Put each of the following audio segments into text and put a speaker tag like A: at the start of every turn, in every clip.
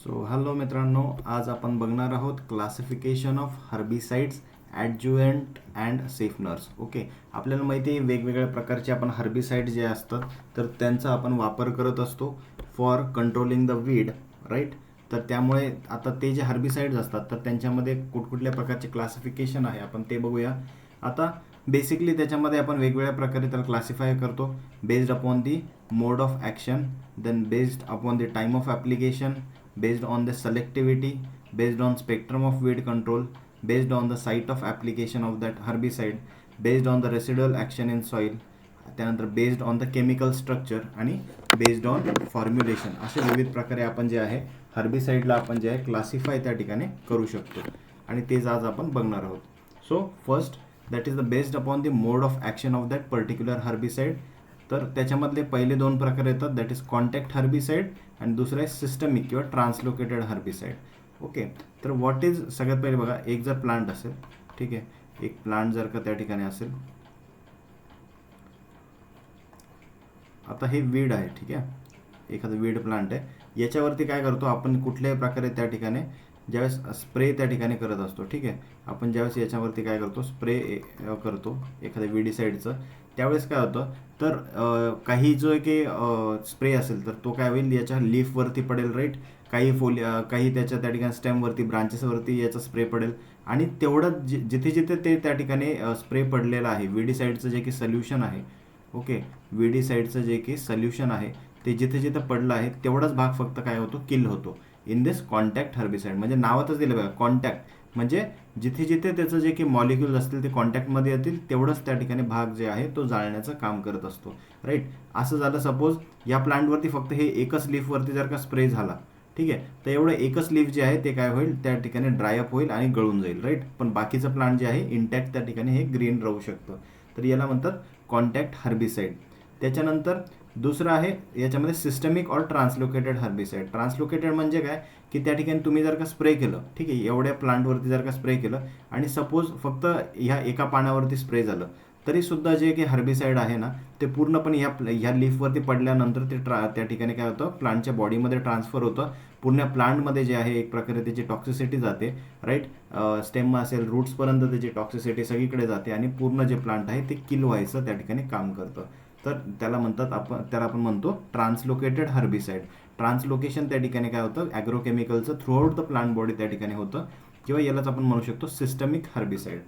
A: So hello मित्रांनो, आज आपण बघणार आहोत classification of herbicides, adjuvant and safeners. Okay, आपल्याला माहिती आहे वेगवेगळ्या प्रकारचे आपण हर्बिसाइड जे असतात तर त्यांचा आपण वापर करत असतो for controlling the weed, right. तर त्यामुळे आता ते जे हर्बिसाइड्स असतात तर त्यांच्यामध्ये कुठकुठल्या प्रकारचे क्लासिफिकेशन आहे आपण ते बघूया. आता बेसिकली त्याच्यामध्ये आपण वेगवेगळ्या प्रकारे त्याला क्लासिफाय करतो based upon the mode of action, then based upon the time of application, based on the selectivity, based on spectrum of weed control, based on the site of application of that herbicide, based on the residual action in soil, त्यानंतर based on the chemical structure आणि based on formulation, असे विविध प्रकारे आपण जे आहे हर्बिसाइडला आपण जे आहे क्लासिफाय त्या ठिकाणी करू शकतो आणि तेच आज आपण बघणार आहोत. So first that is the based upon the mode of action of that particular herbicide. तर त्याच्यामधले पहिले दोन प्रकार येतात, दॅट इज कॉन्टॅक्ट हर्बिसाइड आणि दुसरं आहे सिस्टमिक किंवा ट्रान्सलोकेटेड हर्बिसाइड. ओके, तर व्हॉट इज, सगळ्यात पहिले बघा, एक जर प्लांट असेल, ठीक आहे, एक प्लांट जर का त्या ठिकाणी असेल, आता हे वीड आहे, ठीक आहे, एखादं वीड प्लांट आहे, याच्यावरती काय करतो आपण कुठल्याही प्रकारे त्या ठिकाणी ज्यावेळेस स्प्रे त्या ठिकाणी करत असतो, ठीक आहे, आपण ज्यावेळेस याच्यावरती काय करतो स्प्रे करतो एखाद्या विडीसाईडचं, त्यावेळेस काय होतं तर काही जो आहे की स्प्रे असेल तर तो काय होईल याच्या लीफवरती पडेल, राईट, काही त्याच्या त्या ठिकाणी स्टेमवरती ब्रांचेसवरती याचा स्प्रे पडेल आणि तेवढं जिथे जिथे ते त्या ठिकाणी स्प्रे पडलेलं आहे विडीसाईडचं जे की सोल्युशन आहे, ओके, विडीसाईडचं जे की सोल्युशन आहे ते जिथे जिथे पडलं आहे तेवढाच भाग फक्त काय होतो किल होतो इन दिस कॉन्टॅक्ट हर्बिसाइड. म्हणजे नावातच दिलं बघा कॉन्टॅक्ट, म्हणजे जिथे जिथे त्याचं जे की मॉलिक्युल्स असतील ते कॉन्टॅक्टमध्ये येतील तेवढंच त्या ठिकाणी भाग जे आहे तो जाळण्याचं काम करत असतो, राईट. असं झालं सपोज या प्लांटवरती फक्त हे एकच लीफवरती जर का स्प्रे झाला, ठीक आहे, तर एवढं एकच लीफ जे आहे ते काय होईल त्या ठिकाणी ड्रायअप होईल आणि गळून जाईल, राईट. पण बाकीचं प्लांट जे आहे इंटॅक्ट त्या ठिकाणी हे ग्रीन राहू शकतं, तर याला म्हणतात कॉन्टॅक्ट हर्बिसाइड. त्याच्यानंतर दुसरं आहे याच्यामध्ये सिस्टमिक और ट्रान्सलोकेटेड हर्बिसाइड. ट्रान्सलोकेटेड म्हणजे काय की त्या ठिकाणी तुम्ही जर का स्प्रे केलं, ठीक आहे, एवढ्या प्लांटवरती जर का स्प्रे केलं आणि सपोज फक्त ह्या एका पानावरती स्प्रे झालं तरीसुद्धा जे की हर्बिसाइड आहे ना ते पूर्णपणे ह्या लीफवरती पडल्यानंतर ते त्या ठिकाणी काय होतं प्लांटच्या बॉडीमध्ये ट्रान्सफर होतं, पूर्ण प्लांटमध्ये जे आहे एक प्रकारे त्याची टॉक्सिसिटी जाते, राईट. स्टेम असेल रूट्सपर्यंत त्याची टॉक्सिसिटी सगळीकडे जाते आणि पूर्ण जे प्लांट आहे ते किल व्हायचं त्या ठिकाणी काम करतं. तर त्याला आपण म्हणतो ट्रान्सलोकेटेड हर्बिसाइड. ट्रान्सलोकेशन त्या ठिकाणी काय होतं ॲग्रोकेमिकलचं थ्रूआउट द प्लांट बॉडी त्या ठिकाणी होतं, किंवा यालाच आपण म्हणू शकतो सिस्टमिक हर्बिसाइड.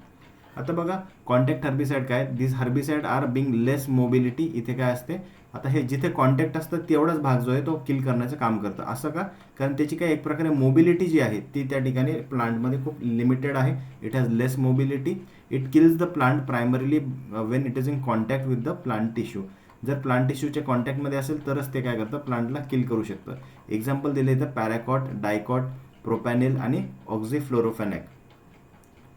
A: आता बघा कॉन्टॅक्ट हर्बिसाइड काय, this herbicide are being less mobility. इथे काय असते, आता हे जिथे कॉन्टॅक्ट असतं तेवढाच भाग जो आहे तो किल करण्याचं काम करतं. असं का, कारण त्याची काय एक प्रकारे मोबिलिटी जी आहे ती त्या ठिकाणी प्लांटमध्ये खूप लिमिटेड आहे. It has less mobility. It kills the plant primarily Wien it is in contact with the plant tissue. जर प्लांट टिश्यूच्या कॉन्टॅक्टमध्ये असेल तरच ते काय करतं प्लांटला किल करू शकतं. एक्झाम्पल दिले तर पॅराकॉट, डायकॉट, प्रोपॅनिल आणि ऑक्झिफ्लोरोफेनॅक.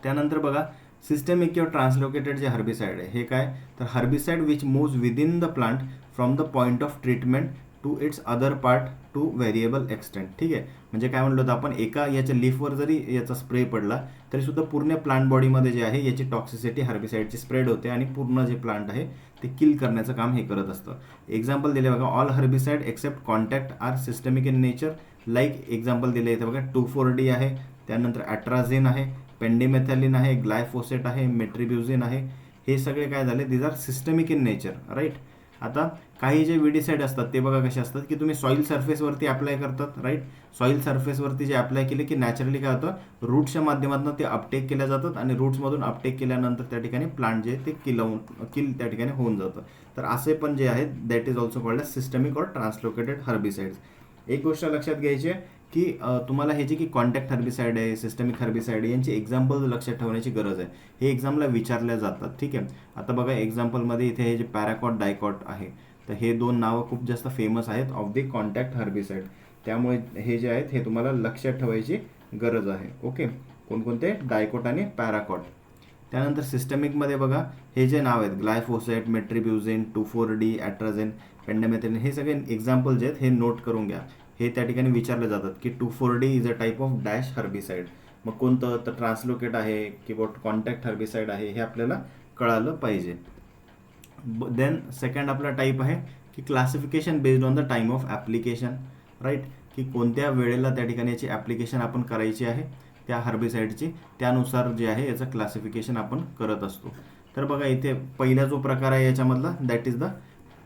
A: त्यानंतर बघा सिस्टमिक किंवा ट्रान्सलोकेटेड जे हर्बिसाइड आहे हे काय, तर herbicide which moves within the plant from the point of treatment to its other part to variable extent. ठीक आहे, म्हणजे काय म्हणलो होतं आपण, एका याच्या लीफवर जरी याचा स्प्रे पडला तरी सुद्धा पूर्ण प्लांट बॉडीमध्ये जे आहे याची टॉक्सिसिटी हर्बिसाइडची स्प्रेड होते आणि पूर्ण जे प्लांट आहे ते किल करण्याचं काम हे करत असतं. एक्झाम्पल दिले बघा, all herbicide except contact are systemic in nature. Like example दिले इथे बघा 2,4-D आहे, त्यानंतर ॲट्राझिन आहे, पेंडिमेथॅलिन आहे, ग्लायफोसेट आहे, मेट्रिब्युझिन आहे. हे सगळे काय झाले, these are systemic in nature, right. आता काही जे विडीसाइड असतात ते बघा कसे असतात की तुम्ही सॉईल सरफेसवरती अप्लाय करतात, राईट. सॉईल सरफेसवरती जे अप्लाय केले की नॅचरली काय होतं रूट्सच्या माध्यमातून ते अपटेक केल्या जातात आणि रूट्समधून अपटेक केल्यानंतर त्या ठिकाणी प्लांट जे ते किल त्या ठिकाणी होऊन जातं. तर असे पण जे आहेत that is also called as systemic or translocated herbicides. एक गोष्ट लक्षात घ्यायची आहे की तुम्हाला हे जे की कॉन्टॅक्ट हर्बिसाइड आहे, सिस्टमिक हर्बिसाइड आहे, यांची एक्झाम्पल लक्षात ठेवण्याची गरज आहे. हे एक्झामला विचारल्या जातात, ठीक आहे. आता बघा एक्झाम्पलमध्ये इथे हे जे पॅराकॉट, डायकॉट आहे, तर हे दोन नावं खूप जास्त फेमस आहेत ऑफ दी कॉन्टॅक्ट हर्बिसाइड. त्यामुळे हे जे आहेत हे तुम्हाला लक्षात ठेवायची गरज आहे. ओके, कोणकोणते, डायकॉट आणि पॅराकॉट. त्यानंतर सिस्टमिकमध्ये बघा हे जे नाव आहेत ग्लायफोसेट, मेट्रिब्युझिन, 2,4-D, ॲट्राझिन, पेंडिमेथॅलिन, हे सगळे एक्झाम्पल जे आहेत हे नोट करून घ्या. हे त्या ठिकाणी विचारले जातात की 2,4-D is a type of dash herbicide. मग कोणतं, तर ट्रान्सलोकेट आहे किंवा कॉन्टॅक्ट हर्बिसाइड आहे हे आपल्याला कळालं पाहिजे. देन सेकंड आपला टाईप आहे की classification based on the time of application, right. की की कोणत्या वेळेला त्या ठिकाणी याची ॲप्लिकेशन आपण करायची आहे त्या हर्बिसाईडची, त्यानुसार जे आहे याचं क्लासिफिकेशन आपण करत असतो. तर बघा इथे पहिला जो प्रकार आहे याच्यामधला that is the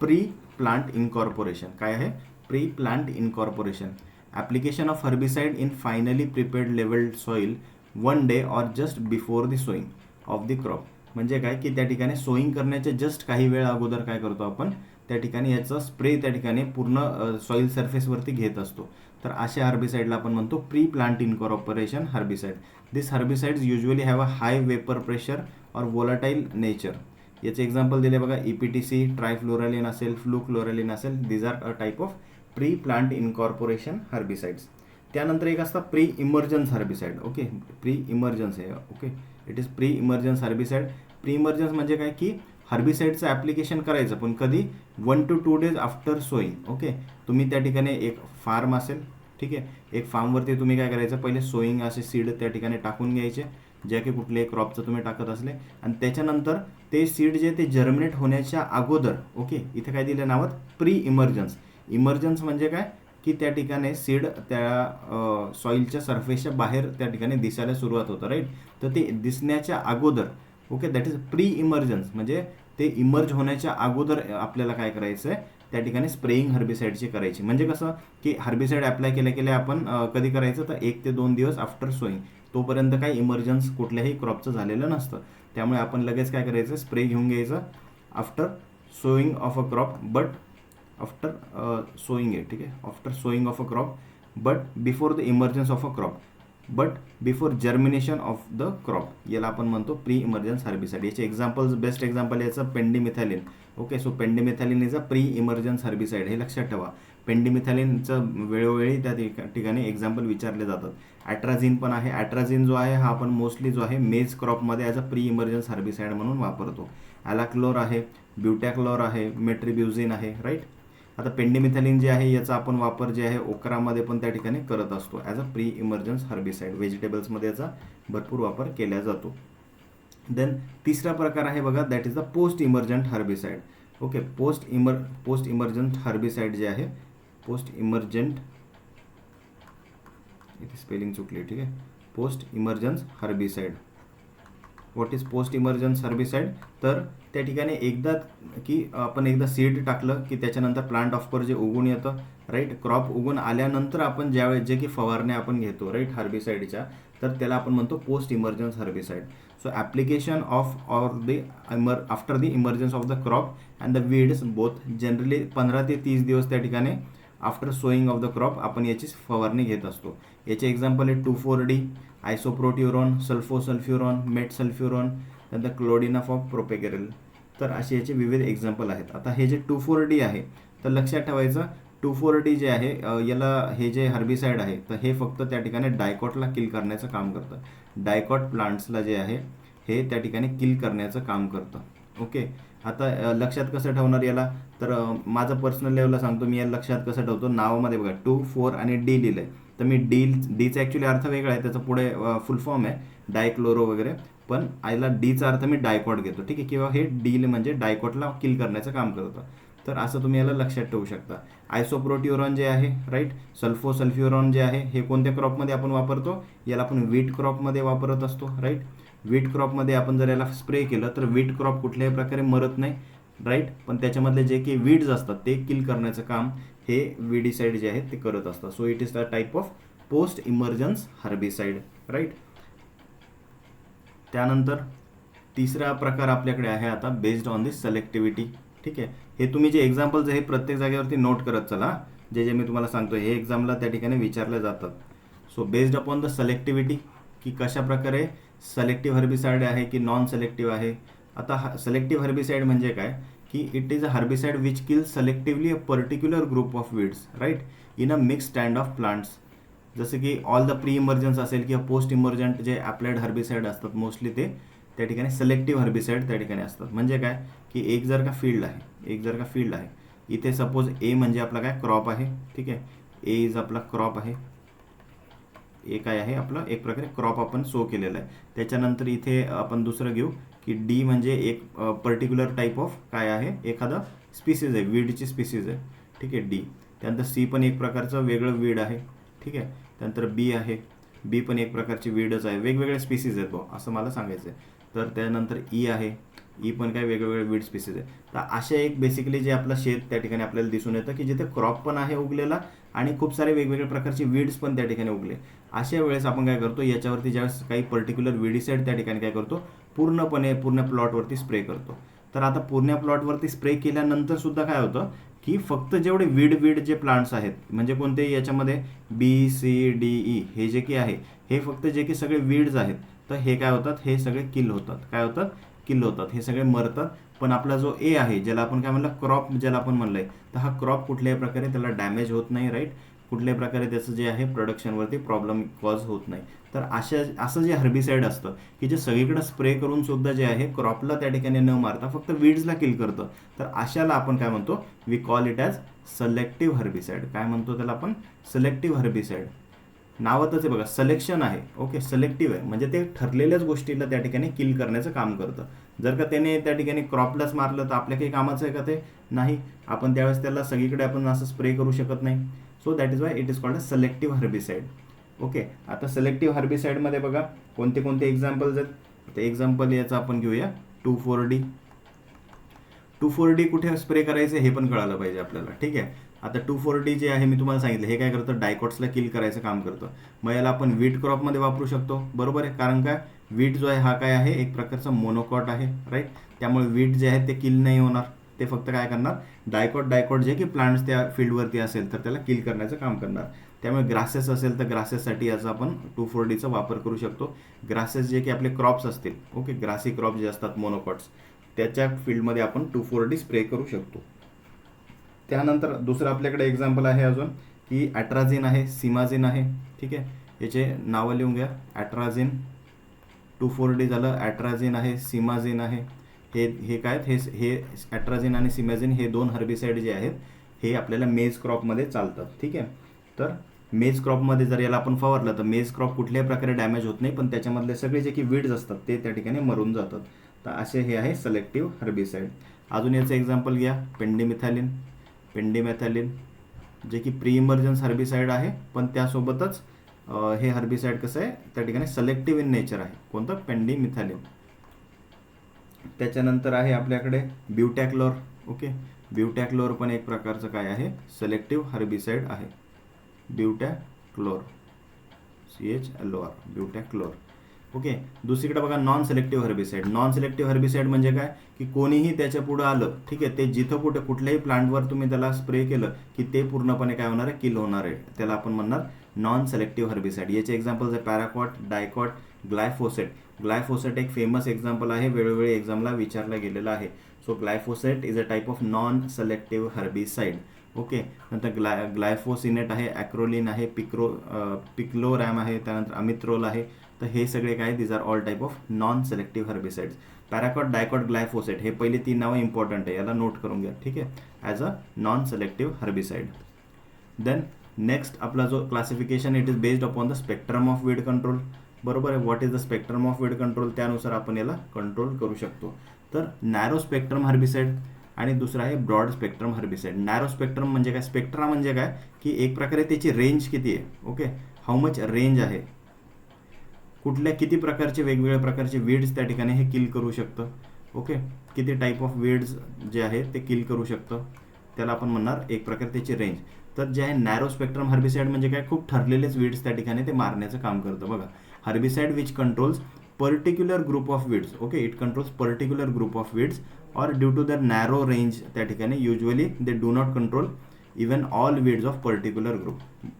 A: pre plant incorporation. काय आहे? Pre plant incorporation. Application of herbicide in finally prepared levelled soil 1 day और just before the sowing of the crop. म्हणजे काय की त्या ठिकाणी सोईंग करण्याच्या जस्ट काही वेळ अगोदर काय करतो आपण, त्या ठिकाणी याचा स्प्रे त्या ठिकाणी पूर्ण सॉईल सरफेसवरती घेत असतो. तर अशा हर्बिसाइडला आपण म्हणतो pre plant incorporation herbicide. This herbicides usually have a high vapour pressure और वोलाटाईल नेचर. याचे एक्झाम्पल दिले बघा, EPTC, ट्रायफ्लोरालिन असेल, फ्लूक्लोरालिन असेल. These are a type of pre plant incorporation herbicides. त्यानंतर एक असतं pre emergence herbicide. Okay, pre emergence आहे. Okay, it is pre emergence herbicide. Pre emergence म्हणजे काय की हर्बिसाइडचं ॲप्लिकेशन करायचं पण कधी 1 to 2 days after sowing. Okay, तुम्ही त्या ठिकाणी एक फार्म असेल, ठीक आहे, एक फार्मवरती तुम्ही काय करायचं, पहिले सोईंग असे सीड त्या ठिकाणी टाकून घ्यायचे, ज्या की कुठल्याही क्रॉपचं तुम्ही टाकत असले, आणि त्याच्यानंतर ते सीड जे ते जर्मिनेट होण्याच्या अगोदर, ओके, इथे काय दिलं नावात प्री इमर्जन्स. इमर्जन्स म्हणजे काय की त्या ठिकाणी सीड त्या सॉईलच्या सरफेसच्या बाहेर त्या ठिकाणी दिसायला सुरुवात होतं, राईट. तर ते दिसण्याच्या अगोदर, okay, that is pre emergence. म्हणजे ते इमर्ज होण्याच्या अगोदर आपल्याला काय करायचं आहे, त्या ठिकाणी स्प्रेइंग हर्बिसाइडची करायची. म्हणजे कसं की हर्बिसाइड अप्लाय केल्या आपण कधी करायचं, तर 1 ते 2 दिवस आफ्टर सोईंग. तोपर्यंत काही इमर्जन्स कुठल्याही क्रॉपचं झालेलं नसतं. त्यामुळे आपण लगेच काय करायचं, स्प्रे घेऊन घ्यायचं after sowing of a crop, but after sowing आहे, ठीक आहे, after sowing of a crop, but before the emergence of a crop, but before germination of the crop. याला आपण म्हणतो प्री इमर्जन्स हर्बिसाइड. याचे एक्झाम्पल्स, बेस्ट एक्झाम्पल याचं pendimethalin. Okay, so pendimethalin is a pre emergence herbicide. हे लक्षात ठेवा. पेंडिमिथॅलिनचं वेळोवेळी त्या ठिकाणी एक्झाम्पल विचारले जातात. ॲट्राझिन पण आहे. ॲट्राझिन जो आहे हा आपण मोस्टली जो आहे मेज क्रॉपमध्ये as a pre emergence herbicide म्हणून वापरतो. ॲलाक्लोर आहे, ब्युटॅक्लोर आहे, मेट्रिब्युझिन आहे, राईट. आता पेंडिमिथॅलिन जे आहे याचा आपण वापर जे आहे ओकरामध्ये पण त्या ठिकाणी करत असतो as a pre emergence herbicide. व्हेजिटेबल्समध्ये याचा भरपूर वापर केला जातो. देन तिसरा प्रकार आहे बघा, that is the post emergent herbicide. Okay, post emergent herbicide जे आहे, पोस्ट इमर्जंट, इथे स्पेलिंग चुकली, ठीक आहे, post emergence herbicide. What is post emergence herbicide? तर त्या ठिकाणी एकदा की आपण एकदा सीड टाकलं की त्याच्यानंतर प्लांट ऑफकोर्स जे उगून येतं, राईट. क्रॉप उगून आल्यानंतर आपण ज्यावेळेस जे की फवारण्या आपण घेतो, राईट, हर्बिसाइडच्या, तर त्याला आपण म्हणतो post emergence herbicide. So application of or the after the emergence of the crop and the weeds both, generally 15 ते 30 दिवस त्या ठिकाणी after sowing of the crop आपण याची फवारणी घेत असतो. याचे एक्झाम्पल आहे 2,4-D, आयसोप्रोट्युरॉन, सल्फोसल्फ्युरॉन, मेटसल्फ्युरॉन, त्यानंतर क्लोडिनाफ ऑफ प्रोपेगेरल. तर असे याचे विविध एक्झाम्पल आहेत. आता हे जे 2,4-D आहे, तर लक्षात ठेवायचं 2,4-D जे आहे याला हे जे हर्बिसाइड आहे तर हे फक्त त्या ठिकाणी डायकॉटला किल करण्याचं काम करतं. डायकॉट प्लांट्सला जे आहे हे त्या ठिकाणी किल करण्याचं काम करतं. ओके, आता लक्षात कसं ठेवणार याला, तर माझं पर्सनल लेवलला सांगतो मी याला लक्षात कसं ठेवतो. नावामध्ये बघा 2, 4 आणि D लिहिलं आहे, तर मी डीचा ॲक्च्युली अर्थ वेगळा आहे, त्याचा पुढे फुल फॉर्म आहे डायक्लोरो वगैरे, पण आयला डीचा अर्थ मी डायकॉट घेतो, ठीक आहे, किंवा हे डी म्हणजे डायकॉटला किल करण्याचं काम करतं. तर असं तुम्ही याला लक्षात ठेवू शकता. आयसोप्रोट्युरॉन जे आहे, राईट, सल्फोसल्फ्युरॉन जे आहे, हे कोणत्या क्रॉपमध्ये आपण वापरतो, याला आपण व्हीट क्रॉपमध्ये वापरत असतो, राईट. व्हीट क्रॉपमध्ये आपण जर याला स्प्रे केलं तर व्हीट क्रॉप कुठल्याही प्रकारे मरत नाही, राईट, पण त्याच्यामधले जे काही वीड्स असतात ते किल करण्याचं काम हे विडीसाइड जे आहेत ते करत असतात. So it is the type of post emergence herbicide, right. त्यानंतर तिसरा प्रकार आपल्याकडे आहे आता बेस्ड ऑन दी सिलेक्टिव्हिटी, ठीक आहे. हे तुम्ही जे एक्झाम्पल्स आहे प्रत्येक जागेवरती नोट करत चला, जे मी तुम्हाला सांगतो हे एक्झामला त्या ठिकाणी विचारले जातात. सो बेस्ड अपॉन द सिलेक्टिव्हिटी, की कशा प्रकारे सिलेक्टिव्ह हर्बिसाइड आहे की नॉन सिलेक्टिव्ह आहे. आता सिलेक्टिव्ह हर्बिसाइड म्हणजे काय की it is a herbicide which kills selectively a particular group of weeds, right, in a mix stand of plants. जसं की ऑल द प्री इमर्जन्स असेल किंवा पोस्ट इमर्जंट जे अप्लाइड हर्बिसाइड असतात मोस्टली ते त्या ठिकाणी सिलेक्टिव्ह हर्बिसाइड त्या ठिकाणी असतात. म्हणजे काय की एक जर का फील्ड आहे, इथे सपोज ए म्हणजे आपला काय क्रॉप आहे, ठीक आहे, ए इज आपला क्रॉप आहे, ए काय आहे आपलं एक प्रकारे क्रॉप आपण सो केलेला आहे. त्याच्यानंतर इथे आपण दुसरं घेऊ की डी म्हणजे एक पर्टिक्युलर टाईप ऑफ काय आहे, एखादा स्पीसीज आहे, वीडची स्पीसीज आहे, ठीक आहे, डी. त्यानंतर सी पण एक प्रकारचं वेगळं वीड आहे, ठीक आहे. त्यानंतर बी आहे, बी पण एक प्रकारची वीडच आहे, वेगवेगळे स्पीसीज आहेत भाऊ असं मला सांगायचं आहे. तर त्यानंतर ई आहे, ई पण काय वेगवेगळे वीड स्पीसीज आहे. तर अशा एक बेसिकली जे आपलं शेत त्या ठिकाणी आपल्याला दिसून येतं की जिथे क्रॉप पण आहे उगलेला आणि खूप सारे वेगवेगळ्या प्रकारचे वीड्स पण त्या ठिकाणी उगले. अशा वेळेस आपण काय करतो, याच्यावरती ज्यावेळेस काही पर्टिक्युलर विडीसाईड त्या ठिकाणी काय करतो, पूर्ण प्लॉटवरती स्प्रे करतो. तर आता पूर्ण प्लॉटवरती स्प्रे केल्यानंतर सुद्धा काय होतं की फक्त जेवढे वीड जे प्लांट्स आहेत, म्हणजे कोणते याच्यामध्ये बी सी डी ई हे जे की आहे, हे फक्त जे की सगळे वीड्स आहेत, तर हे काय होतात, हे सगळे किल होतात. काय होतात, किल होतात, हे सगळे मरतात. पण आपला जो ए आहे, ज्याला आपण काय म्हणलं क्रॉप, ज्याला आपण म्हणलंय, तर हा क्रॉप कुठल्याही प्रकारे त्याला डॅमेज होत नाही, राईट. कुठल्याही प्रकारे त्याचं जे आहे प्रोडक्शनवरती प्रॉब्लेम कॉज होत नाही. तर असं जे हर्बिसाईड असतं की जे सगळीकडे स्प्रे करून सुद्धा जे आहे क्रॉपला त्या ठिकाणी न मारता फक्त वीड्सला किल करतं, तर अशाला आपण काय म्हणतो, we call it as selective herbicide. काय म्हणतो त्याला आपण, सिलेक्टिव्ह हर्बिसाईड. नावातच आहे बघा, सिलेक्शन आहे, ओके, सिलेक्टिव्ह आहे, म्हणजे ते ठरलेल्याच गोष्टीला त्या ठिकाणी किल करण्याचं काम करतं. जर का त्याने त्या ठिकाणी क्रॉपलाच मारलं तर आपल्या काही कामाचं आहे का ते, नाही. आपण त्यावेळेस त्याला सगळीकडे आपण असं स्प्रे करू शकत नाही. So that is why it is called a selective herbicide. Okay. आता सिलेक्टिव्ह हर्बिसाईडमध्ये बघा कोणते कोणते एक्झाम्पल्स आहेत. आता एक्झाम्पल याचं आपण घेऊया 2,4-D. 2,4-D कुठे स्प्रे करायचं हे पण कळालं पाहिजे आपल्याला, ठीक आहे. आता 2,4-D जे आहे मी तुम्हाला सांगितलं, हे काय करतं, डायकॉट्सला किल करायचं काम करतं. मग याला आपण वीट क्रॉपमध्ये वापरू शकतो, बरोबर आहे. कारण काय, वीट जो आहे हा काय आहे, एक प्रकारचा मोनोकॉट आहे, राईट. त्यामुळे वीट जे आहे ते किल नाही होणार, ते फक्त काय करणार, डायकॉट जे की प्लांट्स त्या फील्डवरती असेल तर त्याला किल करण्याचं काम करणार. त्यामुळे ग्रासेस असेल तर ग्रासेससाठी याचा आपण 2,4-Dचा वापर करू शकतो. ग्रासेस जे की आपले क्रॉप्स असतील, ओके, ग्रासी क्रॉप जे असतात मोनोकॉट्स, त्याच्या फील्डमध्ये आपण 2,4-D स्प्रे करू शकतो. त्यानंतर दुसरं आपल्याकडे एक्झाम्पल आहे अजून की ॲट्राझिन आहे, सिमाझिन आहे, ठीक आहे. याचे नावं लिहून घ्या. ॲट्राझिन, 2,4-D झालं, ॲट्राझिन आहे, सिमाझिन आहे. हे काय आहेत, हे ॲट्राझिन आणि सिमाझिन हे दोन हर्बिसाईड जे आहेत हे आपल्याला मेज क्रॉपमध्ये चालतात, ठीक आहे. तर मेज क्रॉपमध्ये जर याला आपण फवारलं तर मेज क्रॉप कुठल्याही प्रकारे डॅमेज होत नाही, पण त्याच्यामधले सगळे जे की वीड्स असतात ते त्या ठिकाणी मरून जातात. तर असे हे आहे सिलेक्टिव्ह हर्बिसाईड. अजून याचं एक्झाम्पल घ्या, पेंडिमेथॅलिन जे की प्री इमर्जन्स हर्बिसाईड आहे, पण त्यासोबतच हे हर्बिसाईड कसं आहे त्या ठिकाणी सिलेक्टिव्ह इन नेचर आहे. कोणतं, पेंडिमिथॅलिन. त्याच्यानंतर आहे आपल्याकडे ब्युटॅक्लोर, ओके. ब्युटॅक्लोर पण एक प्रकारचं काय आहे, सिलेक्टिव्ह हर्बिसाईड आहे. ब्युटॅक्लोर, CHLOR, ब्युटॅक्लोर, ओके. दुसरीकडे बघा नॉन सिलेक्टिव्ह हर्बिसाईड. नॉन सिलेक्टिव्ह हर्बिसाईड म्हणजे काय की कोणीही त्याच्या पुढं आलं, ठीक आहे, ते जिथं कुठल्याही प्लांटवर तुम्ही त्याला स्प्रे केलं की ते पूर्णपणे काय होणार आहे, किल होणार आहे. त्याला आपण म्हणणार नॉन सिलेक्टिव्ह हर्बिसाईड. याचे एक्झाम्पल्स आहे पॅराकॉट, डायकॉट, ग्लायफोसेट. ग्लायफोसेट एक फेमस एक्झाम्पल आहे, वेळोवेळी एक्झामला विचारला गेलेला आहे. So glyphosate is a type of non selective herbicide, okay. नंतर ग्लायफोसिनेट आहे, ॲक्रोलिन आहे, पिक्लोरॅम आहे, त्यानंतर अमित्रोल आहे. तर हे सगळे काय, these are all type of non selective herbicides. Paraquat, diquat, glyphosate हे पहिले 3 नावं इम्पॉर्टंट आहे, याला नोट करून घ्या, ठीक आहे, as a non selective herbicide. Then next आपला जो classification, it is based upon the spectrum of weed control, बरोबर आहे. What is the spectrum of weed control, त्यानुसार आपण याला कंट्रोल करू शकतो. तर नॅरो स्पेक्ट्रम हर्बिसाइड आणि दुसरा आहे broad spectrum herbicide. Narrow spectrum म्हणजे काय, स्पेक्ट्रा म्हणजे काय की एक प्रकारे त्याची रेंज किती आहे, ओके, हाऊ मच रेंज आहे, किती प्रकारचे वेगवेगळ्या प्रकारचे वीड्स त्या ठिकाणी हे किल करू शकतं, ओके. किती टाईप ऑफ वीड्स जे आहेत ते किल करू शकतं, त्याला आपण म्हणणार एक प्रकारे त्याची रेंज. तर जे आहे नॅरो स्पेक्ट्रम हर्बिसाइड म्हणजे काय, खूप ठरलेलेच वीड्स त्या ठिकाणी ते मारण्याचं काम करतं. बघा, herbicide which controls particular group of weeds, okay, it controls particular group of weeds और ड्यू टू दर नॅरो रेंज त्या ठिकाणी usually they do not control even all weeds of particular group,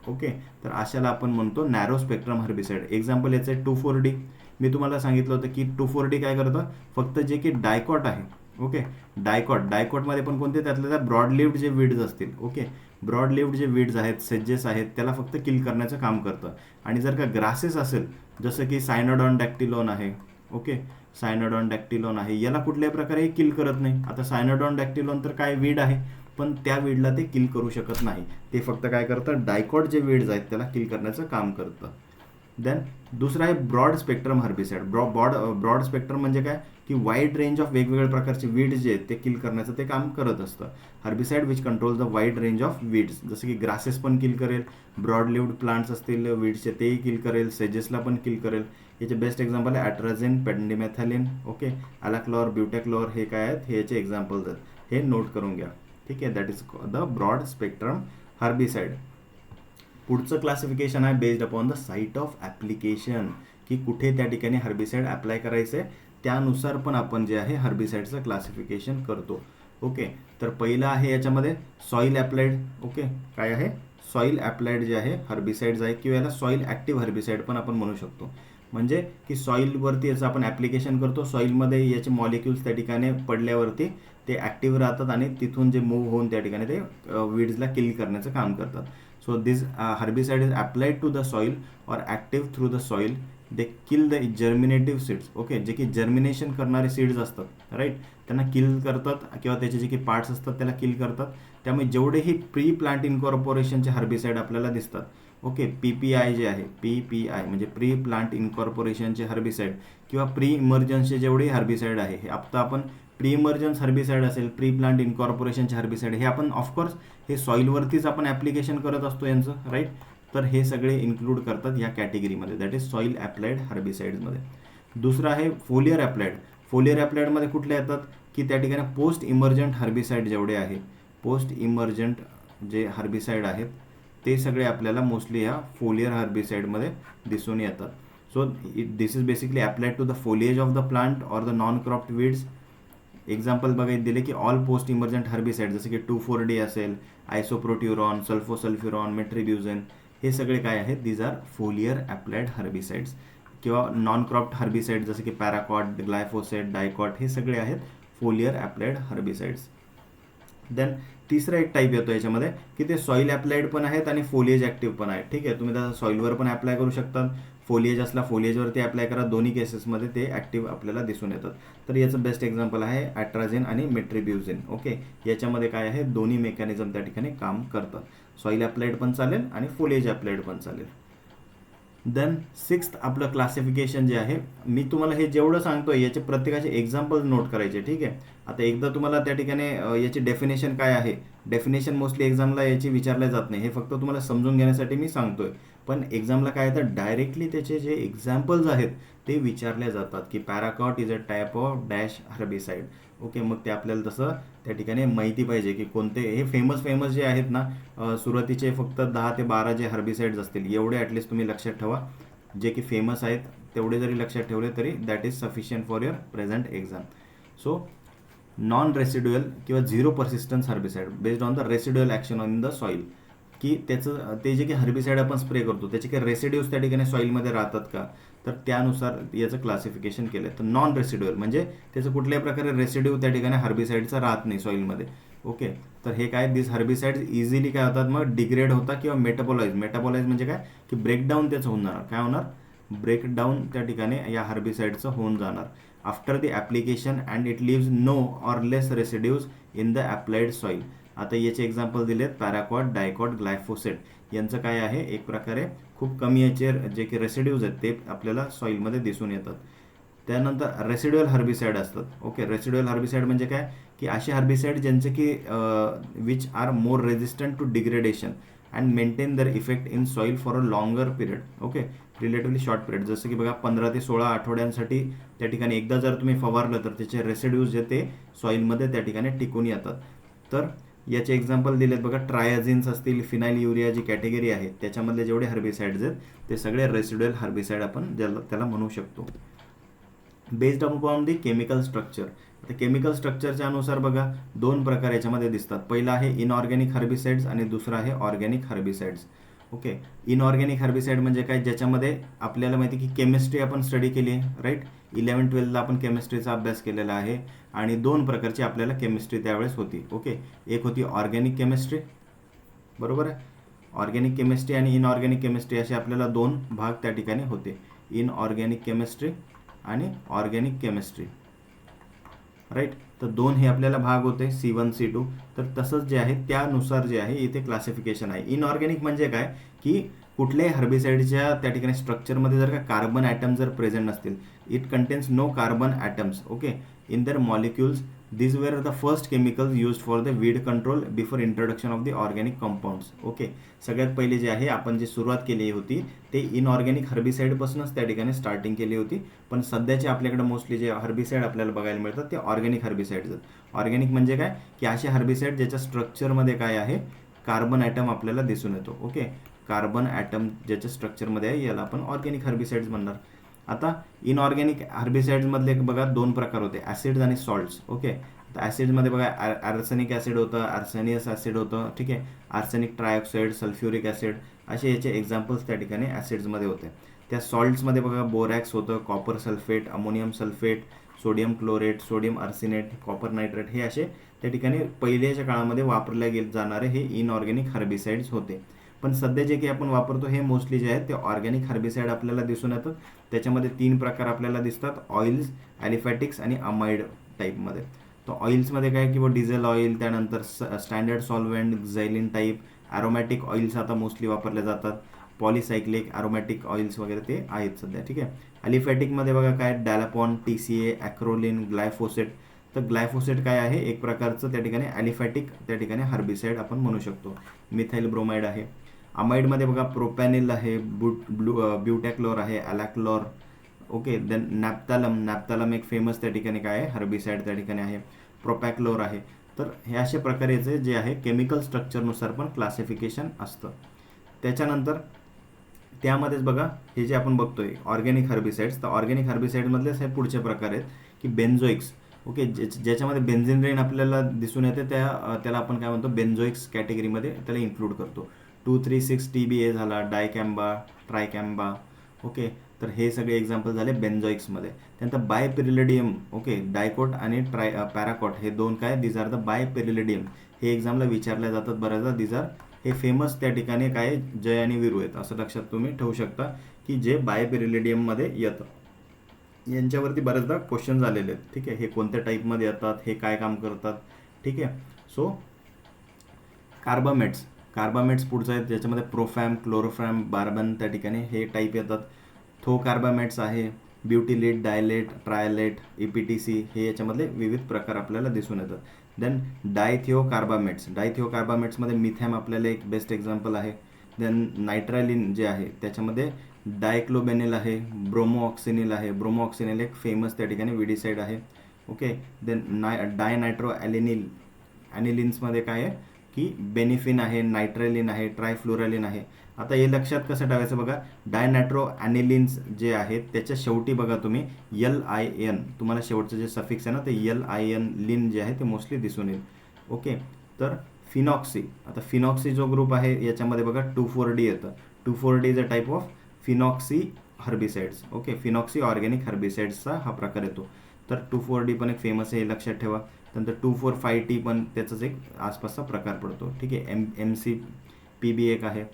A: okay. तर अशाला आपण म्हणतो नॅरो स्पेक्ट्रम हर्बिसाइड. एक्झाम्पल याचं आहे 2,4-D. मी तुम्हाला सांगितलं होतं की 2,4-D काय करतं, फक्त जे की डायकॉट आहे, ओके, डायकॉटमध्ये पण कोणते, त्यातल्या ब्रॉड लिव्ड जे वीड्स असतील, ओके, ब्रॉड लिव्ड जे वीड्स आहेत, सेजेस आहेत, त्याला फक्त किल करण्याचं काम करतं. आणि जर का ग्रासेस असेल, जसं की सायनोडॉन डॅक्टिलोन आहे, ओके, सायनोडॉन डॅक्टिलोन आहे, याला कुठल्याही प्रकारे किल करत नाही. आता सायनोडॉन डॅक्टिलोन तर काय वीड आहे, पण त्या वीडला ते किल करू शकत नाही. ते फक्त काय करतं, डायकॉट जे वीड्स आहेत त्याला किल करण्याचं काम करतं. देन दुसरा आहे broad spectrum herbicide. Broad spectrum म्हणजे काय की वाईड रेंज ऑफ वेगवेगळ्या प्रकारचे वीड्स जे आहेत ते किल करण्याचं ते काम करत असतं. Herbicide which control the wide range of weeds, जसं की ग्रासेस पण किल करेल, ब्रॉड लिव्ड प्लांट्स असतील वीड्सचे तेही किल करेल, सेजेसला पण किल करेल. याचे बेस्ट एक्झाम्पल आहे ॲट्राझिन, पेंडिमेथॅलिन, ओके, अलाक्लॉर, ब्युटॅक्लॉर, हे काय आहेत, हे याचे एक्झाम्पल्स आहेत. हे नोट करून घ्या, ठीक आहे. That is the broad spectrum herbicide. पुढचं क्लासिफिकेशन आहे based upon the site of application, की कुठे त्या ठिकाणी हर्बिसाइड अप्लाय करायचं आहे त्यानुसार पण आपण जे आहे हर्बिसाइडचं क्लासिफिकेशन करतो. ओके, तर पहिलं आहे याच्यामध्ये सॉईल ॲप्लाइड. ओके, काय आहे सॉईल ॲप्लाइड जे आहे हर्बिसाइड्स आहे, किंवा याला सॉईल ॲक्टिव्ह हर्बिसाइड पण आपण म्हणू शकतो. म्हणजे की सॉईलवरती याचं आपण ॲप्लिकेशन करतो, सॉईलमध्ये याचे मॉलिक्युल्स त्या ठिकाणी पडल्यावरती ते ॲक्टिव्ह राहतात आणि तिथून जे मूव्ह होऊन त्या ठिकाणी ते वीड्सला किल करण्याचं काम करतात. So this herbicide is applied to the soil or active through the soil. They kill the germinative seeds. Okay, जे की जर्मिनेशन करणारे सीड्स असतात राईट, त्यांना किल करतात किंवा त्याचे जे की पार्ट्स असतात त्याला किल करतात. त्यामुळे जेवढेही प्री प्लांट इन्कॉर्पोरेशनचे हर्बिसाइड आपल्याला दिसतात, ओके, PPI जे आहे, PPI म्हणजे प्री प्लांट इन्कॉर्पोरेशनचे हर्बिसाइड किंवा प्री इमर्जन्सचे जेवढे हर्बिसाइड आहे, हे आता आपण प्री इमर्जन्स हर्बिसाइड असेल, प्री प्लांट इन्कॉर्पोरेशनचे हर्बिसाइड, हे आपण ऑफकोर्स हे सॉईलवरतीच आपण ॲप्लिकेशन करत असतो यांचं, राईट. तर हे सगळे इन्क्लूड करतात या कॅटेगरीमध्ये, दॅट इज सॉईल ॲप्लाइड हर्बिसाइड्समध्ये. दुसरं आहे फोलियर ॲप्लाइड. फोलियर ॲप्लाइडमध्ये कुठले येतात की त्या ठिकाणी पोस्ट इमर्जंट हर्बिसाइड जेवढे आहे, पोस्ट इमर्जंट जे हर्बिसाइड आहेत ते सगळे आपल्याला मोस्टली ह्या फोलियर हर्बिसाइडमध्ये दिसून येतात. So this is basically applied to the foliage of the plant or the non cropped weeds. Example बघायला दिले की ऑल पोस्ट इमर्जंट हर्बिसाइड, जसं की 2,4-D असेल, आयसोप्रोट्युरॉन, सल्फोसल्फ्युरॉन, मेट्रिब्युझेन, हे सगळे काय आहेत, these are foliar applied herbicides. किंवा नॉन क्रॉप्ड हर्बिसाइड जसं की पॅराकॉट, ग्लायफोसेट, डायकॉट, हे सगळे आहेत फोलियर अप्लाइड हर्बिसाइड्स. देन तिसरा एक टाईप येतो याच्यामध्ये की ते सॉईल अप्लाइड पण आहेत आणि फोलिएज ॲक्टिव्ह पण आहेत. ठीक आहे, तुम्ही त्याचा सॉईलवर पण अप्लाय करू शकतात, फोलिएज असला फोलिएजवरती अप्लाय करा, दोन्ही केसेसमध्ये ते ॲक्टिव्ह आपल्याला दिसून येतात. तर याचं बेस्ट एक्झाम्पल आहे ॲट्राझिन आणि मेट्रिब्युझिन. ओके, याच्यामध्ये काय आहे, दोन्ही मेकॅनिझम त्या ठिकाणी काम करतात, सॉईल अप्लाइड पण चालेल आणि फोलिएज अप्लाइड पण चालेल. देन सिक्स्थ आपलं क्लासिफिकेशन जे आहे, मी तुम्हाला हे जेवढं सांगतोय याचे प्रत्येकाचे एक्झाम्पल नोट करायचे. ठीक आहे, आता एकदा तुम्हाला त्या ठिकाणी याची डेफिनेशन काय आहे, डेफिनेशन मोस्टली एक्झामला याची विचारल्या जात नाही, हे फक्त तुम्हाला समजून घेण्यासाठी मी सांगतोय. पण एक्झामला काय तर डायरेक्टली त्याचे जे एक्झाम्पल्स आहेत ते विचारले जातात की paraquat is a type of dash herbicide. Okay, मग ते आपल्याला तसं त्या ठिकाणी माहिती पाहिजे की कोणते हे फेमस जे आहेत ना, सुरुवातीचे फक्त 10 ते 12 जे हर्बिसाइड्स असतील एवढे ॲटलिस्ट तुम्ही लक्षात ठेवा, जे की फेमस आहेत तेवढे जरी लक्षात ठेवले तरी that is sufficient for your present exam. So non residual किंवा zero persistence herbicide based on the residual action on the soil, की त्याचं ते जे काही हर्बिसाइड आपण स्प्रे करतो त्याचे काही रेसिड्यूज त्या ठिकाणी सॉईलमध्ये राहतात का, तर त्यानुसार याचं क्लासिफिकेशन केलं आहे. तर नॉन रेसिड्युअल म्हणजे त्याचं कुठल्याही प्रकारे रेसिड्यू त्या ठिकाणी हर्बिसाइडचा राहत नाही सॉईलमध्ये. ओके, तर हे काय दिस हर्बिसाइड इझिली काय होतात, मग डिग्रेड होतात किंवा मेटाबोलाइज म्हणजे काय की ब्रेकडाऊन त्याचं होऊन जाणार, काय होणार, ब्रेकडाऊन त्या ठिकाणी या हर्बिसाइडचं होऊन जाणार after the application and it leaves no or less residues in the applied soil. आता याचे एक्झाम्पल दिलेत पॅराकॉट, डायकॉट, ग्लायफोसेट, यांचं काय आहे, एक प्रकारे खूप कमी याचे जे की रेसिड्यूज आहेत ते आपल्याला सॉईलमध्ये दिसून येतात. त्यानंतर रेसिड्युअल हर्बिसाइड असतात. ओके, रेसिड्युअल हर्बिसाइड म्हणजे काय की असे हर्बिसाइड ज्यांचे की which are more resistant to degradation and maintain their effect in soil for a longer period. Okay, relatively short period, जसं की बघा 15 ते 16 आठवड्यांसाठी त्या ठिकाणी एकदा जर तुम्ही फवारलं तर त्याचे रेसिड्यूज जे ते सॉईलमध्ये त्या ठिकाणी टिकून येतात. तर याचे एक्झाम्पल दिलेत बघा, ट्रायाझिन्स असतील, फिनाइल युरिया जी कॅटेगरी आहे त्याच्यामधले जेवढे हर्बिसाइड्स आहेत ते सगळे रेसिड्युअल हर्बिसाइड आपण त्याला म्हणू शकतो. Based upon the chemical structure. आता केमिकल स्ट्रक्चरच्या अनुसार बघा दोन प्रकार याच्यामध्ये दिसतात. पहिला आहे इनऑर्गॅनिक हर्बिसाइड्स आणि दुसरा आहे organic herbicides. Okay, inorganic herbicide म्हणजे काय, ज्याच्यामध्ये आपल्याला माहिती की केमिस्ट्री आपण स्टडी केली आहे, राईट. 11-12ला आपण केमिस्ट्रीचा अभ्यास केलेला आहे आणि दोन प्रकारची आपल्याला केमिस्ट्री त्यावेळेस होती. ओके, एक होती ऑर्गॅनिक केमिस्ट्री, बरोबर आहे, ऑर्गॅनिक केमिस्ट्री आणि इनऑर्गॅनिक केमिस्ट्री असे आपल्याला दोन भाग त्या ठिकाणी होते, इनऑर्गॅनिक केमिस्ट्री आणि ऑर्गॅनिक केमिस्ट्री, राईट. तर दोन हे आपल्याला भाग होते, C1 C2. तर तसंच जे आहे त्यानुसार जे आहे इथे क्लासिफिकेशन आहे. इनऑर्गॅनिक म्हणजे काय की कुठल्याही हर्बिसाइडच्या त्या ठिकाणी स्ट्रक्चरमध्ये जर का कार्बन ॲटम जर प्रेझेंट नसतील, it contains no carbon atoms, okay, in their molecules. These were the first chemicals used for the weed control before introduction of the organic compounds. Okay, सगळ्यात पहिले जे आहे आपण जी सुरुवात केली होती ते इनऑर्गॅनिक हर्बिसाइडपासूनच त्या ठिकाणी स्टार्टिंग केली होती. पण सध्याचे आपल्याकडे मोस्टली जे हर्बिसाइड आपल्याला बघायला मिळतात ते ऑर्गॅनिक हर्बिसाइड्स आहेत. ऑर्गॅनिक म्हणजे काय की असे हर्बिसाइड ज्याच्या स्ट्रक्चरमध्ये काय आहे, कार्बन ॲटम आपल्याला दिसून येतो. ओके, कार्बन ॲटम ज्याच्या स्ट्रक्चरमध्ये आहे याला आपण ऑर्गॅनिक हर्बिसाइड्स म्हणणार. आता इनऑर्गॅनिक हर्बिसाइड्समधले बघा दोन प्रकार होते, ॲसिड्स आणि सॉल्ट्स. ओके, तर ॲसिड्समध्ये बघा आर्सेनिक ॲसिड होतं, आर्सेनियस ॲसिड होतं, ठीक आहे, आर्सेनिक ट्रायऑक्साईड, सल्फ्युरिक ॲसिड असे याचे एक्झाम्पल्स त्या ठिकाणी ॲसिड्समध्ये होते. त्या सॉल्ट्समध्ये बघा बोरॅक्स होतं, copper sulphate, ammonium sulphate, sodium chlorate, sodium arsenate, copper nitrate हे असे त्या ठिकाणी पहिल्याच्या काळामध्ये वापरले जाणारे हे इनऑर्गॅनिक हर्बिसाइड्स होते. पण सध्या जे काही आपण वापरतो हे मोस्टली जे आहेत ते ऑर्गॅनिक हर्बिसाइड आपल्याला दिसून येतं. त्याच्यामध्ये 3 प्रकार आपल्याला दिसतात, ऑइल्स, ॲलिफॅटिक्स आणि अमाइड टाईपमध्ये. तर ऑइल्समध्ये काय किंवा डिझेल ऑइल, त्यानंतर standard solvent, xylene type, aromatic oils आता मोस्टली वापरले जातात, पॉलिसायक्लिक ॲरोमॅटिक ऑइल्स वगैरे ते आहेत सध्या. ठीक आहे, ॲलिफॅटिकमध्ये बघा काय डॅलापॉन, TCA, ॲक्रोलिन, ग्लायफोसेट. तर ग्लायफोसेट काय आहे, एक प्रकारचं त्या ठिकाणी ॲलिफॅटिक त्या ठिकाणी हर्बिसाइड आपण म्हणू शकतो. मिथाइल ब्रोमाइड आहे. अमाइडमध्ये बघा प्रोपॅनिल आहे, ब्युटॅक्लोर आहे, ॲलॅक्लोर. ओके, देन नॅप्थॅलम एक फेमस त्या ठिकाणी काय आहे हर्बिसाइड त्या ठिकाणी आहे, प्रोपॅक्लोर आहे. तर हे अशा प्रकारेचे जे आहे केमिकल स्ट्रक्चरनुसार पण क्लासिफिकेशन असतं. त्याच्यानंतर त्यामध्येच बघा हे जे आपण बघतोय ऑर्गॅनिक हर्बिसाइड्स, तर ऑर्गॅनिक हर्बिसाइडमधलेच हे पुढचे प्रकार आहेत की बेन्झोइक्स. ओके, ज्याच्यामध्ये बेन्झिन रेन आपल्याला दिसून येते त्याला आपण काय म्हणतो बेन्झोइक्स कॅटेगरीमध्ये त्याला इन्क्लूड करतो. 2,3,6 TBA झाला, डायकॅम्बा, ट्रायकॅम्बा. ओके, तर हे सगळे एक्झाम्पल झाले बेन्झोइक्समध्ये. त्यानंतर बायपेरिलिडियम. ओके, डायकोट आणि पॅराकोट हे दोन काय, दिज आर द बायपेरिलिडियम. हे एक्झामला विचारल्या जातात बऱ्याचदा. दिज आर हे फेमस त्या ठिकाणी काय जय आणि वीरू आहेत असं लक्षात तुम्ही ठेवू शकता की जे बायपेरिलिडियममध्ये येतं. यांच्यावरती बऱ्याचदा क्वेश्चन झालेले आहेत. ठीक आहे, हे कोणत्या टाईपमध्ये येतात, हे काय काम करतात. ठीक आहे, सो कार्बामेट्स पुढचं आहेत, ज्याच्यामध्ये प्रोफॅम, क्लोरोफॅम, बार्बन त्या ठिकाणी हे टाईप येतात. कार्बामेट्स आहे, ब्युटिलेट, डायलेट, ट्रायलेट, EPTC हे याच्यामधले विविध प्रकार आपल्याला दिसून येतात. देन डायथिओकार्बामेट्समध्ये मिथॅम आपल्याला एक बेस्ट एक्झाम्पल आहे. देन नायट्रायलिन जे आहे त्याच्यामध्ये डायक्लोबेनिल आहे, ब्रोमोऑक्सिनिल आहे. ब्रोमोऑक्सिनिल एक फेमस त्या ठिकाणी विडीसाईड आहे. ओके, देन डायनायट्रो ॲनिलिन्समध्ये काय आहे की बेनिफिन आहे, नायट्रायलिन आहे, ट्रायफ्लोरालिन आहे. आता हे लक्षात कसं ठेवायचं बघा, डायनायट्रो ॲनिलिन्स जे आहेत त्याच्या शेवटी बघा तुम्ही LIN, तुम्हाला शेवटचं जे सफिक्स आहे ना ते LIN लिन जे आहे ते मोस्टली दिसून येईल. ओके, तर फिनॉक्सी. आता फिनॉक्सी जो ग्रुप आहे याच्यामध्ये बघा 2,4-D येतं. 2,4-D is a type of phenoxy herbicides. Okay, phenoxy organic हर्बिसाइड्सचा हा प्रकार येतो. तर 2,4-D पण एक फेमस आहे, हे लक्षात ठेवा. नंतर 2,4,5-T पण त्याचाच एक आसपासचा प्रकार पडतो. ठीक आहे, MCPB एक आहे.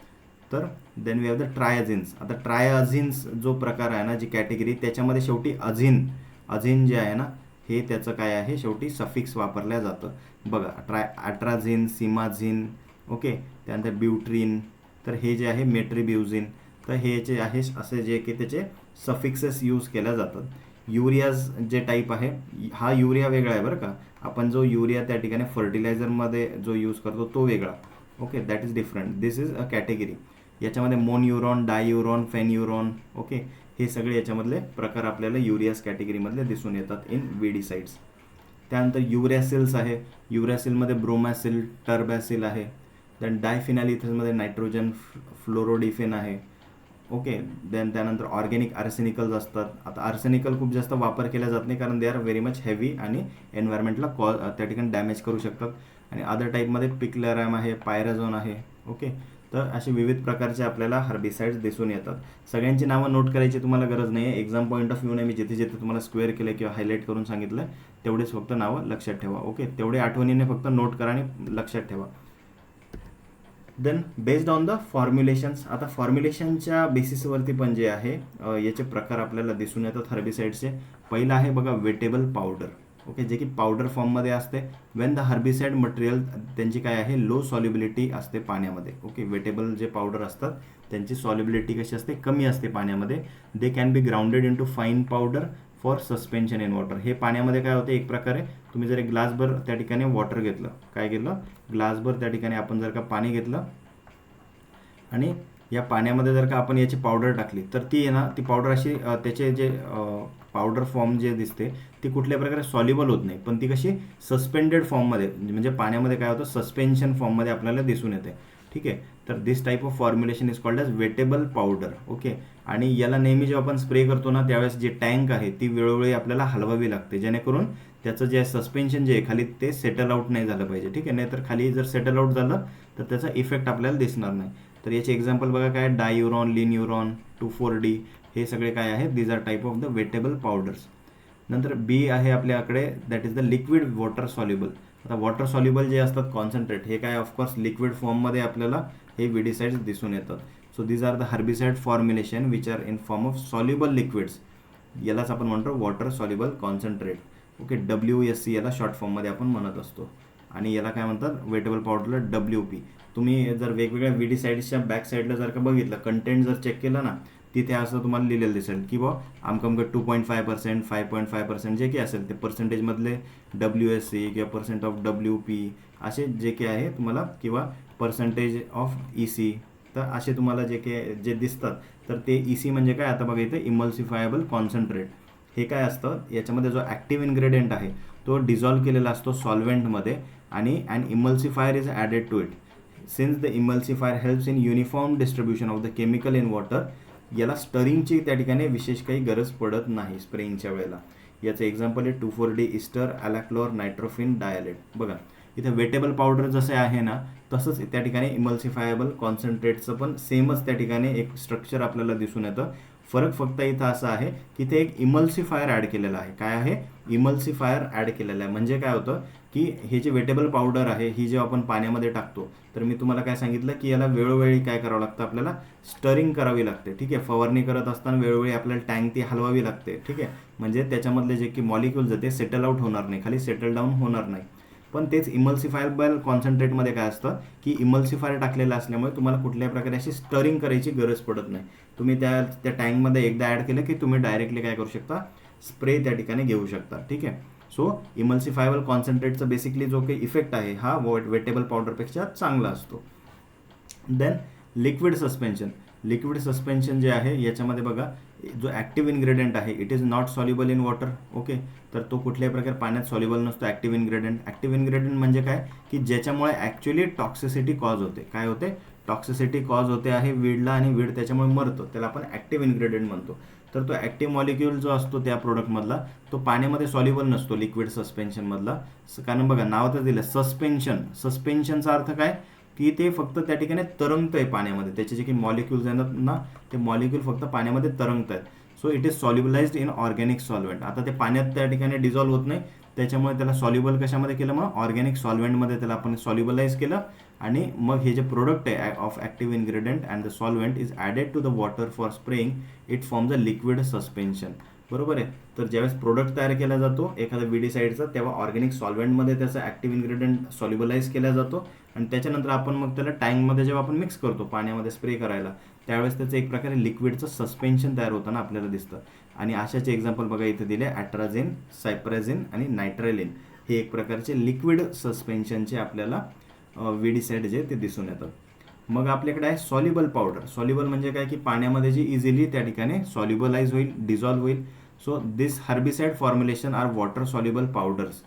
A: तर देन वी हॅव द ट्रायझिन्स. आता ट्रायझिन्स जो प्रकार आहे ना, जी कॅटेगरी, त्याच्यामध्ये शेवटी अझिन जे आहे ना हे त्याचं काय आहे शेवटी सफिक्स वापरल्या जातं. बघा अट्राझिन, सिमाझिन. ओके, त्यानंतर ब्युट्रिन. तर हे जे आहे मेट्रिब्युझिन. तर हे जे आहे असे जे की त्याचे सफिक्सेस यूज केल्या जातात. युरियाज जे टाईप आहे, हा युरिया वेगळा आहे बरं का. आपण जो युरिया त्या ठिकाणी फर्टिलायझरमध्ये जो यूज करतो तो वेगळा. Okay, that is different. This is a category. याच्यामध्ये मोनयुरॉन, डाययुरॉन, फेनयुरॉन. ओके, हे सगळे याच्यामधले प्रकार आपल्याला युरियास कॅटेगरीमधले दिसून येतात इन विडीसाइड्स. त्यानंतर युरॅसिल्स आहे. युरॅसिलमध्ये ब्रोमॅसिल, टर्बॅसिल आहे. देन डायफिनालिथसमध्ये नायट्रोजन फ्लोरोडिफेन आहे. ओके, देन त्यानंतर ऑर्गॅनिक आर्सेनिकल्स असतात. आता आर्सेनिकल खूप जास्त वापर केला जात नाही कारण they are very much heavy आणि एन्व्हायरमेंटला त्या ठिकाणी डॅमेज करू शकतात. आणि अदर टाईपमध्ये पिक्लॅरॅम आहे, पायराझोन आहे. ओके, तर असे विविध प्रकारचे आपल्याला हर्बिसाइड्स दिसून येतात. सगळ्यांची नावं नोट करायची तुम्हाला गरज नाही आहे. एक्झाम पॉईंट ऑफ व्ह्यूने मी जिथे जिथे तुम्हाला स्क्वेअर केलं किंवा हायलाईट करून सांगितलं तेवढेच फक्त नावं लक्षात ठेवा. ओके, तेवढे आठवणीने फक्त नोट करा आणि लक्षात ठेवा. Then based on the formulations. आता फॉर्म्युलेशनच्या बेसिसवरती पण जे आहे याचे प्रकार आपल्याला दिसून येतात हर्बिसाइड्सचे. पहिलं आहे बघा वेटेबल पावडर. ओके, जे की पावडर फॉर्ममध्ये असते. वेन द हर्बिसाइड मटेरियल त्यांची काय आहे, लो सॉल्युबिलिटी असते पाण्यामध्ये. ओके, वेटेबल जे पावडर असतात त्यांची सॉल्युबिलिटी कशी असते, कमी असते पाण्यामध्ये. They can be grounded into fine powder for suspension in water. हे पाण्यामध्ये काय होते, एक प्रकारे तुम्ही जर एक ग्लासभर त्या ठिकाणी वॉटर घेतलं, काय घेतलं, ग्लासभर त्या ठिकाणी आपण जर का पाणी घेतलं आणि या पाण्यामध्ये जर का आपण याची पावडर टाकली तर ती आहे ना, ती पावडर अशी त्याचे जे पावडर फॉर्म जे दिसते ती कुठल्या प्रकारे सॉल्युबल होत नाही, पण ती कशी सस्पेंडेड फॉर्ममध्ये, म्हणजे पाण्यामध्ये काय होतं, सस्पेन्शन फॉर्ममध्ये आपल्याला दिसून येते. ठीक आहे, तर this type of formulation is called as wettable powder. Okay, आणि याला नेहमी जेव्हा आपण स्प्रे करतो ना त्यावेळेस जे टँक आहे ती वेळोवेळी आपल्याला हलवावी लागते, जेणेकरून त्याचं जे सस्पेन्शन जे आहे खाली ते सेटल आउट नाही झालं पाहिजे. ठीक आहे, नाहीतर खाली जर सेटल आउट झालं तर त्याचा इफेक्ट आपल्याला दिसणार नाही. तर याचे एक्झाम्पल बघा काय, डायुरॉन, लिन्युरॉन, 2,4-D, हे सगळे काय आहेत, these are type of the wettable powders. नंतर बी आहे आपल्याकडे, that is the liquid water soluble. आता वॉटर सॉल्युबल जे असतात कॉन्सन्ट्रेट, हे काय ऑफकोर्स लिक्विड फॉर्ममध्ये आपल्याला हे विडीसाइड्स दिसून येतात. So these are the herbicide formulation which are in form of soluble liquids. यालाच आपण म्हणतो water soluble concentrate. Okay, WSC याला शॉर्ट फॉर्ममध्ये आपण म्हणत असतो. आणि याला काय म्हणतात, वेटेबल पावडरला WP. तुम्ही जर वेगवेगळ्या विडीसाइड्सच्या बॅक साईडला जर का बघितलं, कंटेंट जर चेक केलं ना, तिथे असं तुम्हाला लिहिलेलं दिसेल की बा अमकमकट 2.5%, 5.5% जे काही असेल ते पर्सेंटेजमधले WSC किंवा पर्सेंट ऑफ WP असे जे काही आहे तुम्हाला, किंवा पर्सेंटेज ऑफ EC, तर असे तुम्हाला जे काही जे दिसतात, तर ते EC म्हणजे काय, आता बघा इथे इमल्सिफायबल कॉन्सन्ट्रेट. हे काय असतं, याच्यामध्ये जो ॲक्टिव्ह इन्ग्रेडियंट आहे तो डिझॉल्व्ह केलेला असतो सॉल्व्हेंटमध्ये, आणि and emulsifier is added to it. Since the emulsifier helps in uniform distribution of the chemical in water, याला स्टरिंगची त्या ठिकाणी विशेष काही गरज पडत नाही स्प्रेइंगच्या वेळेला. याचं एक्झाम्पल आहे 2,4-D इस्टर ॲलाक्लोर नायट्रोफिन डायलेट. बघा इथं वेटेबल पावडर जसं आहे ना, तसंच त्या ठिकाणी इमल्सिफायबल कॉन्सन्ट्रेटचं पण सेमच त्या ठिकाणी एक स्ट्रक्चर आपल्याला दिसून येतं. फरक फक्त इथं असा आहे की ते एक इमल्सिफायर ॲड केलेलं आहे. काय आहे, इमल्सिफायर ॲड केलेलं आहे. म्हणजे काय होतं की हे जे वेटेबल पावडर आहे ही जेव्हा आपण पाण्यामध्ये टाकतो, तर मी तुम्हाला काय सांगितलं की याला वेळोवेळी काय करावं लागतं, आपल्याला स्टरिंग करावी लागते. ठीक आहे, फवारणी करत असताना वेळोवेळी आपल्याला टँक ती हलवावी लागते. ठीक आहे, म्हणजे त्याच्यामधले जे की मॉलिक्युल्स आहेत ते सेटल आउट होणार नाही, खाली सेटल डाऊन होणार नाही. पण तेच इमल्सिफायबल कॉन्सन्ट्रेटमध्ये काय असतं की इमल्सिफायर टाकलेलं असल्यामुळे तुम्हाला कुठल्याही प्रकारे अशी स्टरिंग करायची गरज पडत नाही. तुम्ही त्या टँकमध्ये एकदा ॲड केलं की तुम्ही डायरेक्टली काय करू शकता, स्प्रे त्या ठिकाणी घेऊ शकता. ठीक आहे, सो इमल्सिफायबल कॉन्सन्ट्रेटचा बेसिकली जो काही इफेक्ट आहे हा वेटेबल पावडरपेक्षा चांगला असतो. Then liquid suspension. Liquid suspension जे आहे याच्यामध्ये बघा जो ॲक्टिव्ह इन्ग्रेडियंट आहे it is not soluble in water. Okay, तर तो कुठल्याही प्रकारे पाण्यात सॉल्युबल नसतो ॲक्टिव्ह इन्ग्रेडियंट. ॲक्टिव्ह इन्ग्रेडियंट म्हणजे काय की ज्याच्यामुळे ॲक्च्युली टॉक्सिसिटी कॉज होते. काय होते, टॉक्सिसिटी कॉज होते आहे वीडला, आणि वीड त्याच्यामुळे मरतो, त्याला आपण ॲक्टिव्ह इन्ग्रेडियंट म्हणतो. तर तो ॲक्टिव्ह मॉलिक्यूल जो असतो त्या प्रोडक्टमधला तो पाण्यामध्ये सॉल्युबल नसतो लिक्विड सस्पेन्शनमधला. कारण बघा नावातच दिलं सस्पेन्शन. सस्पेन्शनचा अर्थ काय की ते फक्त त्या ठिकाणी तरंगत आहे पाण्यामध्ये, त्याचे जे काही मॉलिक्युल्स आहेत ना ते मॉलिक्यूल फक्त पाण्यामध्ये तरंगत आहेत. So it is solubilized in organic solvent. आता ते पाण्यात त्या ठिकाणी डिझॉल्व्ह होत नाही, त्याच्यामुळे त्याला सॉल्युबल कशामध्ये केलं, मग ऑर्गॅनिक सॉल्व्हेंटमध्ये त्याला आपण सॉल्युबलाइज केलं. आणि मग हे जे प्रोडक्ट आहे of active ingredient and the solvent is added to the water for spraying, it forms a liquid suspension. बरोबर आहे. तर ज्यावेळेस प्रोडक्ट तयार केला जातो एखाद्या विडीसाइडचा, तेव्हा ऑर्गॅनिक सॉल्व्हेंटमध्ये त्याचा ॲक्टिव्ह इन्ग्रेडियंट सॉल्युबलाइज केला जातो, आणि त्याच्यानंतर आपण मग त्याला टँकमध्ये जेव्हा आपण मिक्स करतो पाण्यामध्ये स्प्रे करायला, त्यावेळेस त्याचं एक प्रकारे लिक्विडचं सस्पेन्शन तयार होताना आपल्याला दिसतं. आणि अशाचे एक्झाम्पल बघा इथे दिले, ॲट्राझिन, सायप्राझिन आणि नायट्रेलिन. हे एक प्रकारचे लिक्विड सस्पेन्शनचे आपल्याला विडीसाइड जे ते दिसून येतात. मग आपल्याकडे आहे सॉल्युबल पावडर. सॉल्युबल म्हणजे काय की पाण्यामध्ये जी इझिली त्या ठिकाणी सॉल्युबलाइज होईल, डिझॉल्व्ह होईल. So this herbicide formulation are water soluble powders.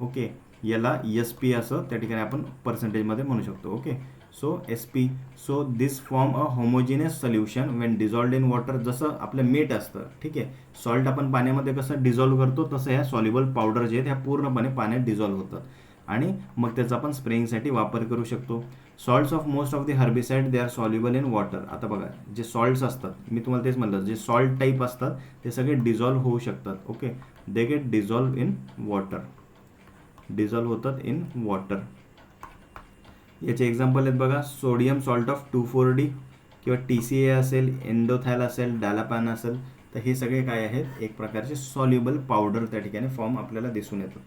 A: Okay, याला SP असं त्या ठिकाणी आपण पर्सेंटेजमध्ये म्हणू शकतो. Okay, so SP. So this form a homogeneous solution when dissolved in water. जसं आपलं मीठ असतं, ठीक आहे, सॉल्ट आपण पाण्यामध्ये कसं डिझॉल्व्ह करतो, तसं ह्या सॉल्युबल पावडर जे आहेत ह्या पूर्णपणे पाण्यात डिझॉल्व्ह होतात, आणि मग त्याचा आपण स्प्रेइंगसाठी वापर करू शकतो. Salts of most of the herbicide they are soluble in water. आता बघा जे सॉल्ट्स असतात, मी तुम्हाला तेच म्हणलं, जे सॉल्ट टाईप असतात ते सगळे डिझॉल्व्ह होऊ शकतात. Okay, they get dissolve in water, dissolve होतात इन वॉटर. याचे एक्झाम्पल आहेत बघा, सोडियम सॉल्ट ऑफ 2,4-D किंवा TCA असेल, एंडोथॅल असेल, डॅलापॅन असेल, तर तर हे सगळे काय आहेत, एक प्रकारचे सॉल्युबल पावडर त्या ठिकाणी फॉर्म आपल्याला दिसून येतो.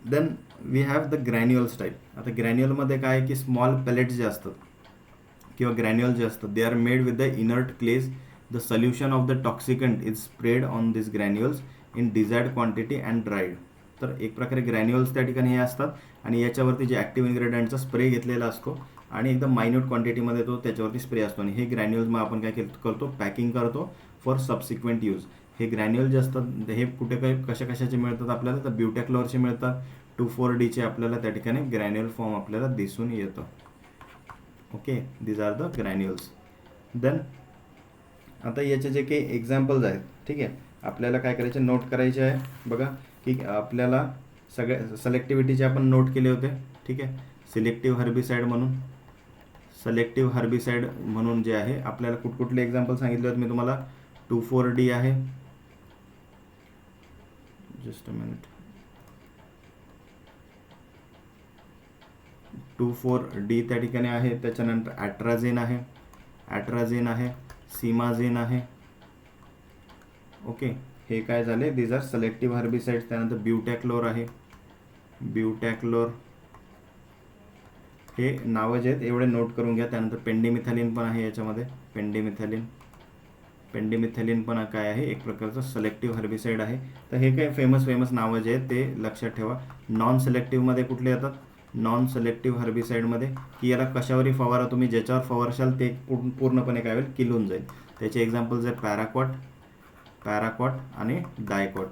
A: Then we have the granules type. आता ग्रॅन्युअलमध्ये काय आहे की स्मॉल पेलेट्स जे असतात किंवा ग्रॅन्युअल जे असतात they are made with the inert clays. The solution of the toxicant is spread on this granules in desired quantity and dried. तर एक प्रकारे ग्रॅन्युअल्स त्या ठिकाणी हे असतात आणि याच्यावरती जे ॲक्टिव्ह इन्ग्रेडियंटचा स्प्रे घेतलेला असतो आणि एकदम मायन्यूट क्वांटिटीमध्ये तो त्याच्यावरती स्प्रे असतो आणि हे ग्रॅन्युअल्स मग आपण काय करतो, पॅकिंग करतो फॉर सबसिक्वेंट यूज. हे ग्रॅन्युअल जे असतात हे कुठे काही कशाचे मिळतात आपल्याला, तर ब्युटॅक्लोरचे मिळतात. 2,4-Dचे आपल्याला त्या ठिकाणी ग्रॅन्युअल फॉर्म आपल्याला दिसून येतं. Okay, these are the granules. Then आता याचे जे काही एक्झाम्पल्स आहेत, ठीक आहे, आपल्याला काय करायचे, नोट करायचे आहे. बघा की आपल्याला सगळ्या सिलेक्टिव्हिटीचे आपण नोट केले होते, ठीक आहे. सिलेक्टिव्ह हर्बिसाइड म्हणून जे आहे आपल्याला कुठले एक्झाम्पल सांगितले होते मी तुम्हाला. 2,4-D आहे, जस्ट अ मिनिट, 2,4-D त्या ठिकाणी आहे. त्याच्यानंतर ॲट्राझेन आहे, सीमाझेन आहे. ओके, हे काय झाले, दीज आर सिलेक्टिव्ह हर्बिसाइड्स. त्यानंतर ब्युटॅक्लोर आहे, हे नावं जे आहेत एवढे नोट करून घ्या. त्यानंतर पेंडिमिथॅलिन पण आहे याच्यामध्ये, पेंडिमिथॅलिन पण काय आहे, एक प्रकारचं सिलेक्टिव्ह हर्बिसाइड आहे. तर हे काय फेमस नावं जे आहेत ते लक्षात ठेवा. नॉन सिलेक्टिव्हमध्ये कुठले येतात, नॉन सिलेक्टिव्ह हर्बिसाइडमध्ये की याला कशावरही फवारा तुम्ही, ज्याच्यावर फवारशाल ते पूर्णपणे काय होईल, किल होऊन जाईल. त्याचे एक्झाम्पल्स आहे पॅराक्वॉट आणि डायक्वॉट.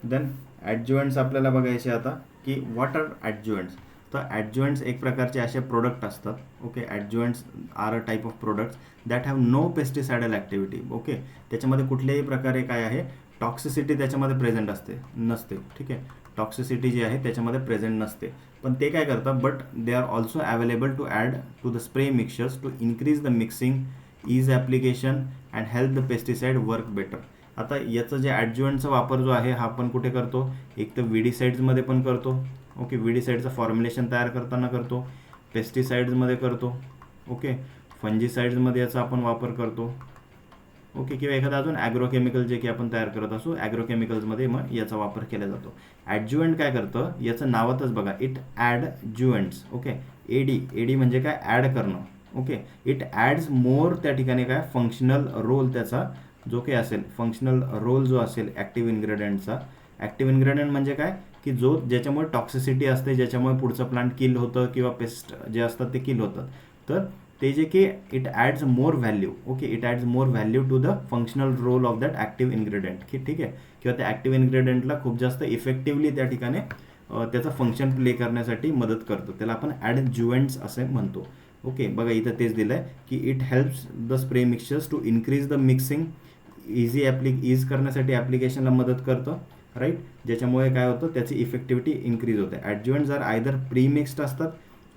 A: देन ॲडज्युएंट्स आपल्याला बघायचे आता की व्हॉट आर ॲडज्युएंट्स. तर ॲडज्युएंट्स एक प्रकारचे असे प्रोडक्ट असतात. Okay, adjuvants are a type of products that have no pesticidal activity. Okay, त्याच्यामध्ये कुठल्याही प्रकारे काय आहे, टॉक्सिसिटी त्याच्यामध्ये प्रेझेंट नसते. ठीक आहे, टॉक्सिसिटी जी आहे त्याच्यामध्ये प्रेझेंट नसते. पण ते काय करतात, but they are also available to add to the spray mixtures to increase the mixing, is application and help the pesticide work better. आता याचं जे ॲडज्युएंटचा वापर जो आहे हा आपण कुठे करतो, एक तर विडीसाइड्समध्ये पण करतो. ओके, विडीसाइडचं फॉर्म्युलेशन तयार करताना करतो, पेस्टिसाइड्समध्ये करतो. ओके, फंजीसाइड्समध्ये याचा आपण वापर करतो. ओके, किंवा एखादा अजून ॲग्रोकेमिकल जे की आपण तयार करत असू, ॲग्रोकेमिकल्समध्ये मग याचा वापर केला जातो. ॲडज्युएंट काय करतं, याचं नावातच बघा, इट ॲडज्युएंट्स. ओके, एडी म्हणजे काय, ॲड करणं. ओके, इट ॲड्स मोर त्या ठिकाणी काय फंक्शनल रोल, त्याचा जो काही असेल फंक्शनल रोल जो असेल ॲक्टिव्ह इन्ग्रेडियंटचा. ॲक्टिव्ह इन्ग्रेडियंट म्हणजे काय की ज्याच्यामुळे टॉक्सिसिटी असते, ज्याच्यामुळे पुढचं प्लांट किल होतं किंवा पेस्ट जे असतात ते किल होतात. तर ते जे की it adds more value. Okay, it adds more value to the functional role of that active ingredient. ठीक आहे, किंवा त्या ॲक्टिव्ह इन्ग्रेडियंटला खूप जास्त इफेक्टिव्हली त्या ठिकाणी त्याचं फंक्शन प्ले करण्यासाठी मदत करतो. त्याला आपण ॲडज्युएंट्स असे म्हणतो. ओके, बघा इथं तेच दिलं आहे की it helps the spray mixtures to increase the mixing, is करण्यासाठी ॲप्लिकेशनला मदत करतं. राईट, ज्याच्यामुळे काय होतं, त्याची इफेक्टिव्हिटी इन्क्रीज होते. ॲडज्युएंट्स आर आयदर प्रीमिक्स्ड असतात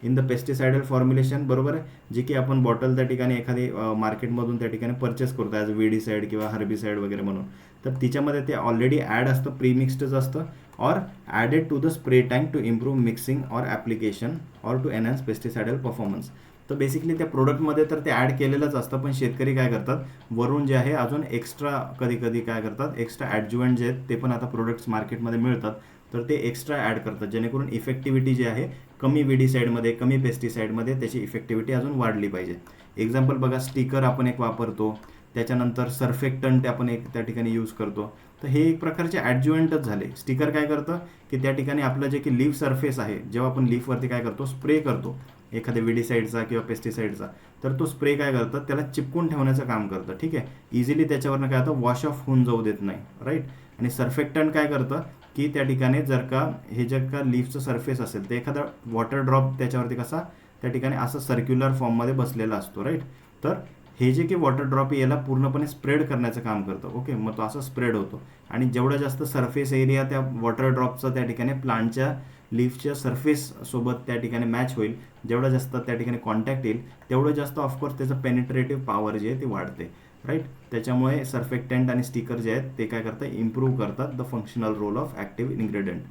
A: इन द पेस्टिसायडल फॉर्म्युलेशन, बरोबर आहे, जे की आपण बॉटल त्या ठिकाणी एखादी मार्केटमधून त्या ठिकाणी परचेस करतो ॲज विडीसाईड किंवा हर्बिसाईड वगैरे म्हणून. तर तिच्यामध्ये ते ऑलरेडी ॲड असतं, प्रीमिक्स्डच असतं, or added to the spray tank to improve mixing or application or to enhance pesticidal performance. तर बेसिकली त्या प्रोडक्टमध्ये तर ते ॲड केलेलंच असतं, पण शेतकरी काय करतात, वरून जे आहे अजून एक्स्ट्रा कधी काय करतात, एक्स्ट्रा ॲडज्युएंट जे आहेत ते पण आता प्रोडक्ट्स मार्केटमध्ये मिळतात, तर ते एक्स्ट्रा ॲड करतात जेणेकरून इफेक्टिव्हिटी जी आहे कमी विडीसाईडमध्ये, कमी पेस्टिसाईडमध्ये त्याची इफेक्टिव्हिटी अजून वाढली पाहिजे. एक्झाम्पल बघा, स्टिकर आपण एक वापरतो, त्याच्यानंतर सर्फेक्टंट आपण एक त्या ठिकाणी यूज करतो. तर हे एक प्रकारचे ॲडज्युएंटच झाले. स्टिकर काय करतं की त्या ठिकाणी आपलं जे की लीफ सरफेस आहे, जेव्हा आपण लीफवरती काय करतो, स्प्रे करतो एखाद्या विडीसाईडचा किंवा पेस्टिसाईडचा, तर तो स्प्रे काय करतात, त्याला चिपकून ठेवण्याचं काम करतं. ठीक आहे, इझिली त्याच्यावरनं काय होतं, वॉश ऑफ होऊन जाऊ देत नाही. राईट, आणि सर्फेक्टंट काय करतं की त्या ठिकाणी जर का लीफचं सरफेस असेल तर एखादा वॉटर ड्रॉप त्याच्यावरती कसा त्या ठिकाणी असं सर्क्युलर फॉर्ममध्ये बसलेला असतो. राईट, तर हे जे की वॉटर ड्रॉप याला पूर्णपणे स्प्रेड करण्याचं काम करतं. ओके, मग तो असं स्प्रेड होतो आणि जेवढा जास्त सरफेस एरिया त्या वॉटर ड्रॉपचा त्या ठिकाणी प्लांटच्या लीफच्या सरफेस सोबत त्या ठिकाणी मॅच होईल, जेवढा जास्त त्या ठिकाणी कॉन्टॅक्ट येईल तेवढं जास्त ऑफकोर्स त्याचं पेनिट्रेटिव्ह पॉवर जी आहे ती वाढते. राईट, त्याच्यामुळे सर्फेक्टंट आणि स्टिकर जे आहेत ते काय करतात, इम्प्रूव्ह करतात the functional role of active ingredient.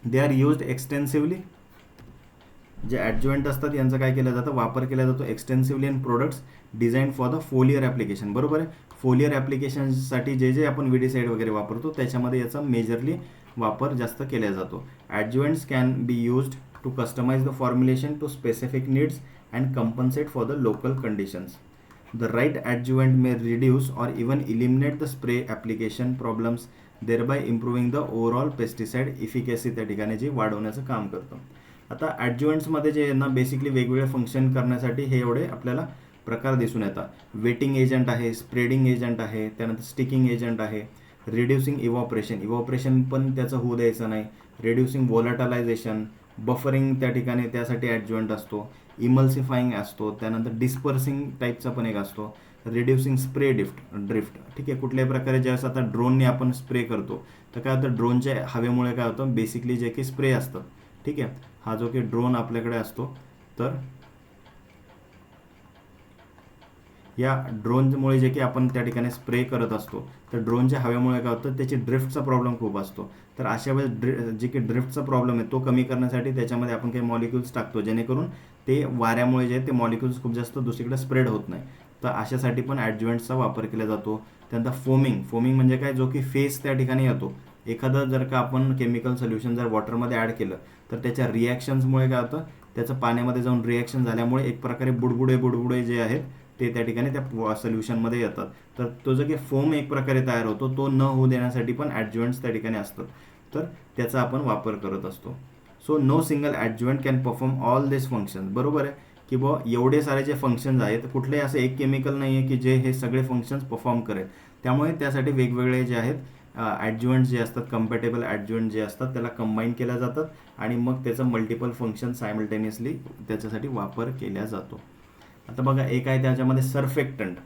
A: They are used extensively. जे ॲडज्युएंट असतात यांचा काय केलं जातं, वापर केला जातो extensively in products design for the फोलियर application. बरोबर आहे. फोलियर ॲप्लिकेशनसाठी जे जे आपण विडीसाईड वगैरे वापरतो त्याच्यामध्ये याचा मेजरली वापर जास्त केला जातो. Adjuvants can be used to customize the formulation to specific needs and compensate for the local conditions. The right adjuvant may reduce or even eliminate the spray application problems, thereby improving the overall pesticide efficacy त्या ठिकाणी जे वाढवण्याचं काम करतं. आता ॲडज्युएंट्समध्ये जे ना basically वेगवेगळे फंक्शन करण्यासाठी हे एवढे आपल्याला प्रकार दिसून येतात. वेटिंग एजंट आहे, स्प्रेडिंग एजंट आहे, त्यानंतर स्टिकिंग एजंट आहे, रिड्युसिंग इव्हॉपरेशन पण त्याचं होऊ द्यायचं नाही, रिड्युसिंग व्होलाटालायझेशन, बफरिंग त्या ठिकाणी त्यासाठी ॲडज्युएंट असतो, इमल्सिफाईंग असतो, त्यानंतर डिस्पर्सिंग टाईपचा पण एक असतो, रिड्युसिंग स्प्रे ड्रिफ्ट. ठीक आहे. कुठल्याही प्रकारे ज्यावेळेस आता ड्रोनने आपण स्प्रे करतो तर काय होतं, ड्रोनच्या हवेमुळे काय होतं, बेसिकली जे की स्प्रे असतं. ठीक आहे. हा जो की ड्रोन आपल्याकडे असतो तर या ड्रोनमुळे जे की आपण त्या ठिकाणी स्प्रे करत असतो तर ड्रोनच्या हवेमुळे काय होतं, त्याची ड्रिफ्टचा प्रॉब्लेम खूप असतो. तर अशा वेळेस जे की ड्रिफ्टचा प्रॉब्लेम आहे तो कमी करण्यासाठी त्याच्यामध्ये आपण काही मॉलिक्युल्स टाकतो जेणेकरून ते वाऱ्यामुळे जे ते मॉलिक्युल्स खूप जास्त दुसरीकडे स्प्रेड होत नाही. तर अशासाठी पण ॲडज्युएंट्सचा वापर केला जातो. त्यानंतर फोमिंग म्हणजे काय, जो की फेस त्या ठिकाणी येतो. एखादं जर का आपण केमिकल सोल्युशन जर वॉटरमध्ये ॲड केलं तर त्याच्या रिॲक्शन्समुळे काय होतं, त्याचं पाण्यामध्ये जाऊन रिॲक्शन झाल्यामुळे एक प्रकारे बुडबुडे जे आहेत ते त्या ठिकाणी त्या सोल्युशनमध्ये येतात. तर तो जो की फोम एक प्रकारे तयार होतो तो न होऊ देण्यासाठी पण ॲडज्युएंट्स त्या ठिकाणी असतात. तर त्याचा आपण वापर करत असतो. So no single adjuvant can perform all this functions. बरोबर आहे की बुवा एवढे सारे जे फंक्शन्स आहेत कुठलेही असं एक केमिकल नाही आहे की जे हे सगळे फंक्शन्स परफॉर्म करेल. त्यामुळे त्यासाठी वेगवेगळे जे आहेत ॲडज्युएंट्स जे असतात, कम्पॅटेबल ॲडज्युएंट जे असतात त्याला कंबाईन केल्या जातात आणि मग त्याचं मल्टिपल फंक्शन सायमल्टेनियसली त्याच्यासाठी वापर केला जातो. आता बघा एक आहे त्याच्यामध्ये सर्फेक्टंट.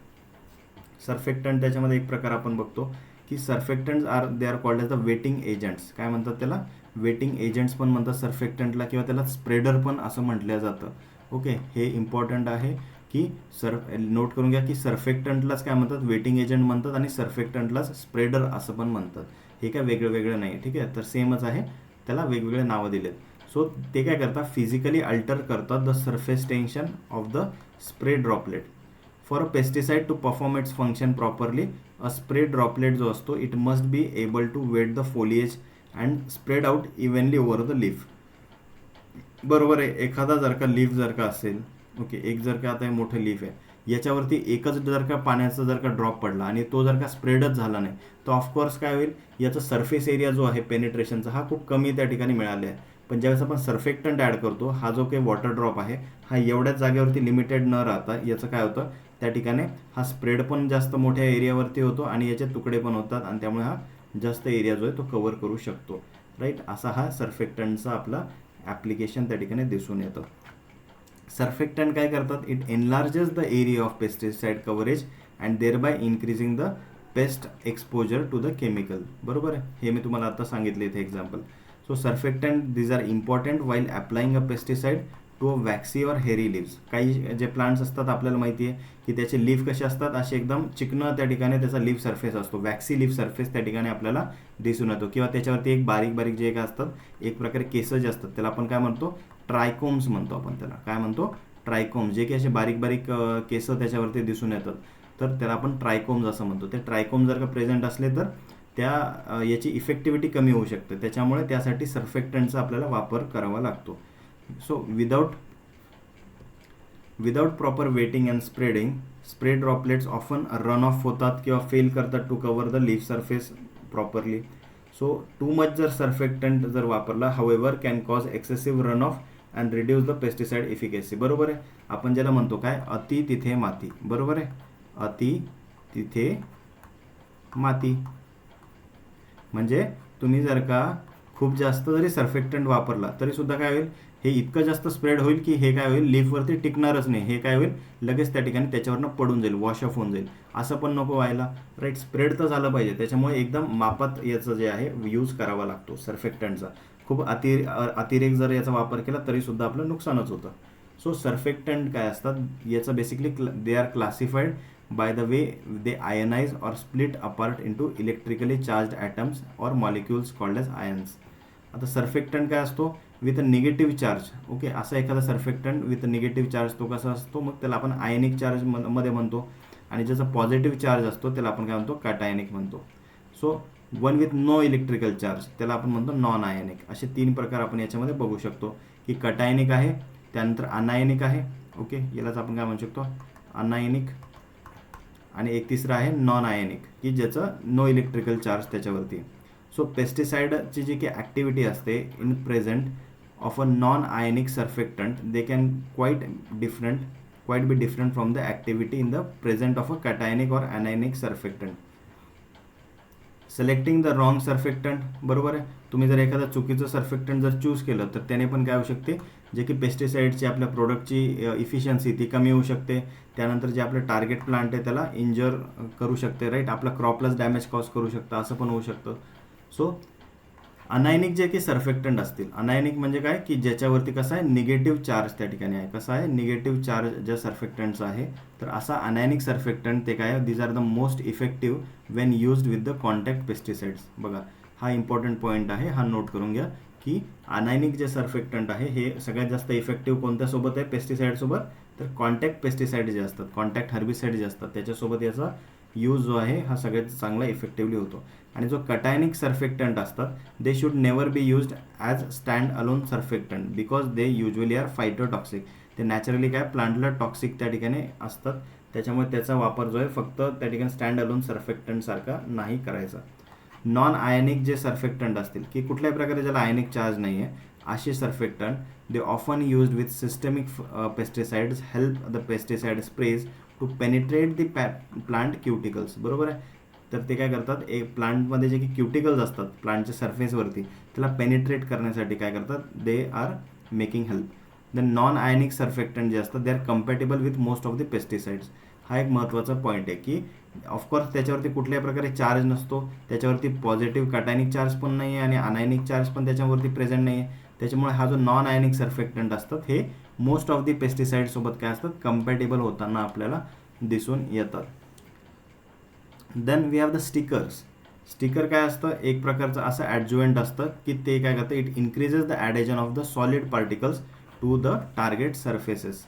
A: त्याच्यामध्ये एक प्रकार आपण बघतो की surfactants they are called as the wetting agents. काय म्हणतात त्याला, वेटिंग एजंट्स पण म्हणतात सर्फेक्टंटला, किंवा त्याला स्प्रेडर पण असं म्हटलं जातं. ओके. हे इम्पॉर्टंट आहे की नोट करून घ्या की सर्फेक्टंटलाच काय म्हणतात, वेटिंग एजंट म्हणतात आणि सर्फेक्टंटलाच स्प्रेडर असं पण म्हणतात. हे काय वेगळं नाही. ठीक आहे. तर सेमच आहे, त्याला वेगवेगळे नावं दिलेत. सो ते काय करतात, फिजिकली अल्टर करतात the surface tension of the spray droplet. For a pesticide to perform its function properly a spray droplet जो असतो it must be able to wet the foliage and spread out evenly over the leaf. बरोबर आहे. एखादा जर का leaf जर का असेल, ओके, एक जर का आता हे मोठं लीफ आहे, याच्यावरती एकच जर का पाण्याचा जर का ड्रॉप पडला आणि तो जर का स्प्रेडच झाला नाही तर ऑफकोर्स काय होईल, याचा सरफेस एरिया जो आहे पेनिट्रेशनचा हा खूप कमी त्या ठिकाणी मिळाला आहे. पण ज्यावेळेस आपण सर्फेक्टंट ॲड करतो, हा जो काही वॉटर ड्रॉप आहे हा एवढ्याच जागेवरती लिमिटेड न राहता याचं काय होतं, त्या ठिकाणी हा स्प्रेड पण जास्त मोठ्या एरियावरती होतो आणि याचे तुकडे पण होतात आणि त्यामुळे हा जास्त एरिया जो आहे तो कव्हर करू शकतो. राईट. असा हा सर्फेक्टंटचा आपला ॲप्लिकेशन त्या ठिकाणी दिसून येतं. सर्फेक्टंट काय करतात, it enlarges the area of pesticide coverage and thereby increasing the pest exposure to the chemical. बरोबर आहे. हे मी तुम्हाला आता सांगितले इथे example. So surfactant these are important while applying a pesticide to a waxy or hairy leaves. काही जे प्लांट्स असतात आपल्याला माहिती आहे की त्याचे लीफ कसे असतात, असे एकदम चिकनं त्या ठिकाणी त्याचा लीफ सरफेस असतो, वॅक्सी लीफ सरफेस त्या ठिकाणी आपल्याला दिसून येतो. किंवा त्याच्यावरती एक बारीक जे काय असतात, एक प्रकारे केस जे असतात त्याला आपण काय म्हणतो, ट्रायकोम्स म्हणतो आपण त्याला. काय म्हणतो, ट्रायकोम्स. जे की असे बारीक केस त्याच्यावरती दिसून येतात तर त्याला आपण ट्रायकोम्स असं म्हणतो. ते ट्रायकोम जर का प्रेझेंट असले तर त्या याची इफेक्टिव्हिटी कमी होऊ शकते. त्याच्यामुळे त्यासाठी सर्फेक्टंटचा आपल्याला वापर करावा लागतो. So without proper wetting and spreading spray droplets often run off होतात किंवा फेल करतात to cover the leaf surface properly. So too much जर सर्फेक्टंट जर वापरला however can cause excessive run off and reduce the pesticide efficacy. बरोबर आहे. आपण ज्याला म्हणतो काय, अति तिथे माती. बरोबर आहे. अति तिथे माती म्हणजे तुम्ही जर का खूप जास्त जरी सर्फेक्टंट वापरला तरी सुद्धा काय होईल, हे इतकं जास्त स्प्रेड होईल की हे काय होईल, लीफवरती टिकणारच नाही. हे काय होईल, लगेच त्या ठिकाणी त्याच्यावरनं पडून जाईल, वॉश ऑफ होऊन जाईल. असं पण नको व्हायला. राईट. स्प्रेड तर झालं पाहिजे. त्याच्यामुळे एकदम मापात याचं जे आहे यूज करावा लागतो सर्फेक्टंटचा. खूप अतिरेक जर याचा वापर केला तरी सुद्धा आपलं नुकसानच होतं. सो सर्फेक्टंट काय असतात, याचं basically they are classified by the way they ionize or split apart into electrically charged atoms or molecules called as ions. आता सर्फेक्टंट काय असतो, with a negative charge. Okay, असा एखादा सर्फेक्टंट विथ निगेटिव्ह चार्ज तो कसा असतो, मग त्याला आपण आयनिक चार्ज मध्ये म्हणतो. आणि ज्याचा पॉझिटिव्ह चार्ज असतो त्याला आपण काय म्हणतो, कॅटायनिक म्हणतो. So one with no electrical charge त्याला आपण म्हणतो नॉन आयनिक. असे 3 प्रकार आपण याच्यामध्ये बघू शकतो की कटायनिक आहे, त्यानंतर अनायनिक आहे. ओके, यालाच आपण काय म्हणू शकतो, अनायनिक. आणि एक तिसरं आहे नॉन आयनिक, की ज्याचं नो इलेक्ट्रिकल चार्ज त्याच्यावरती. सो पेस्टिसाइडची जी काही ॲक्टिव्हिटी असते in present of a non ionic surfactant, they can quite be different from the activity in the present of a cationic or anionic surfactant. Selecting the wrong surfactant, बरोबर आहे. तुम्ही जर एखादा चुकीचं सर्फेक्टंट जर चूज केलं तर त्याने पण काय होऊ शकते, जे की पेस्टिसाइडची आपल्या प्रोडक्टची इफिशियन्सी ती कमी होऊ शकते. त्यानंतर जे आपलं टार्गेट प्लांट आहे त्याला इंजर करू शकते, राईट. आपला क्रॉपलाच डॅमेज कॉज करू शकतं, असं पण होऊ शकतं. सो अनायनिक जे की सर्फेक्टंट असतील, अनायनिक म्हणजे काय, की ज्याच्यावरती कसं आहे निगेटिव्ह चार्ज त्या ठिकाणी आहे. कसं आहे, निगेटिव्ह चार्ज ज्या सर्फेक्टंटचा आहे. तर असा अनायनिक सर्फेक्टंट ते काय, these are the most effective when used with the contact pesticides. बघा, हा इम्पॉर्टंट पॉईंट आहे, हा नोट करून घ्या की अनायनिक जे सर्फेक्टंट आहे हे सगळ्यात जास्त इफेक्टिव्ह कोणत्यासोबत आहे, पेस्टिसाइडसोबत. तर कॉन्टॅक्ट पेस्टिसाइड जे असतात, कॉन्टॅक्ट हर्बिसाइड जे असतात त्याच्यासोबत याचा यूज जो आहे हा सगळ्यात चांगला इफेक्टिव्हली होतो. आणि जो कटायनिक सर्फेक्टंट असतात, they should never be used as stand alone surfactant because they usually are phytotoxic. ते नॅचरली काय प्लांटला टॉक्सिक त्या ठिकाणी असतात, त्याच्यामुळे त्याचा वापर जो आहे फक्त त्या ठिकाणी स्टँड अलोन सर्फेक्टंटसारखा नाही करायचा. नॉन आयनिक जे सर्फेक्टंट असतील, की कुठल्याही प्रकारे ज्याला आयनिक चार्ज नाही आहे, असे surfactant they often used with systemic pesticides help the pesticide sprays to penetrate the plant cuticles. बरोबर आहे. तर ते काय करतात, एक प्लांटमध्ये जे की क्युटिकल्स असतात प्लांटच्या सरफेसवरती, त्याला पेनिट्रेट करण्यासाठी काय करतात, they are making help. The non ionic surfactant जे असतात they are compatible with most of the pesticides. हा एक महत्त्वाचा पॉईंट आहे की ऑफकोर्स त्याच्यावरती कुठल्याही प्रकारे चार्ज नसतो, त्याच्यावरती पॉझिटिव्ह कटायनिक चार्ज पण नाही आहे आणि अनायनिक चार्ज पण त्याच्यावरती प्रेझेंट नाही आहे. त्याच्यामुळे हा जो नॉन आयनिक सर्फेक्टंट असतात हे मोस्ट ऑफ दी पेस्टिसाइडसोबत काय असतात, कम्पॅटेबल होताना आपल्याला दिसून येतात. Then we have the stickers. Sticker काय असतं, एक प्रकारचं असं ॲडज्युएंट असतं की ते काय करतं, it increases the adhesion of the solid particles to the target surfaces.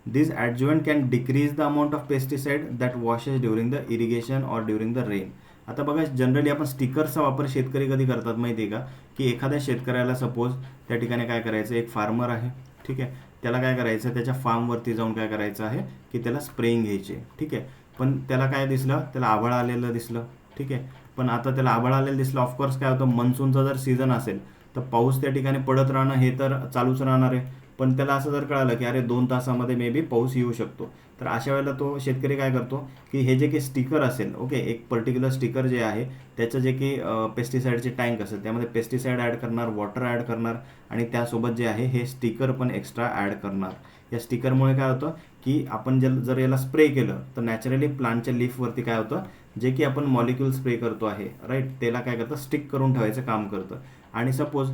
A: This adjuvant can decrease the amount of pesticide that washes during the irrigation or during the rain. आता बघा, जनरली आपण स्टिकरचा वापर शेतकरी कधी करतात माहिती आहे का, की एखाद्या शेतकऱ्याला सपोज त्या ठिकाणी काय करायचं, एक फार्मर आहे, ठीक आहे, त्याला काय करायचं, त्याच्या फार्मवरती जाऊन काय करायचं आहे की त्याला स्प्रेइंग घ्यायची, ठीक आहे. पण त्याला काय दिसलं, त्याला आभाळ आलेलं दिसलं, ठीक आहे. पण आता त्याला आभाळ आलेलं दिसलं, ऑफकोर्स काय होतं, मनसूनचा जर सीझन असेल तर पाऊस त्या ठिकाणी पडत राहणं हे तर चालूच राहणार आहे. पण त्याला असं जर कळालं की अरे 2 तासामध्ये मे बी पाऊस येऊ शकतो, तर अशा वेळेला तो शेतकरी काय करतो की हे जे काही स्टिकर असेल, ओके, एक पर्टिक्युलर स्टिकर जे आहे त्याचं जे काही पेस्टिसाइडचे टँक असेल त्यामध्ये पेस्टिसाइड ॲड करणार, वॉटर ॲड करणार आणि त्यासोबत जे आहे हे स्टिकर पण एक्स्ट्रा ॲड करणार. या स्टिकरमुळे काय होतं की आपण जर याला स्प्रे केलं तर नॅचरली प्लांटच्या लीफवरती काय होतं, जे की आपण मॉलिक्यूल स्प्रे करतो आहे, राईट, त्याला काय करतं, स्टिक करून ठेवायचं काम करतं. आणि सपोज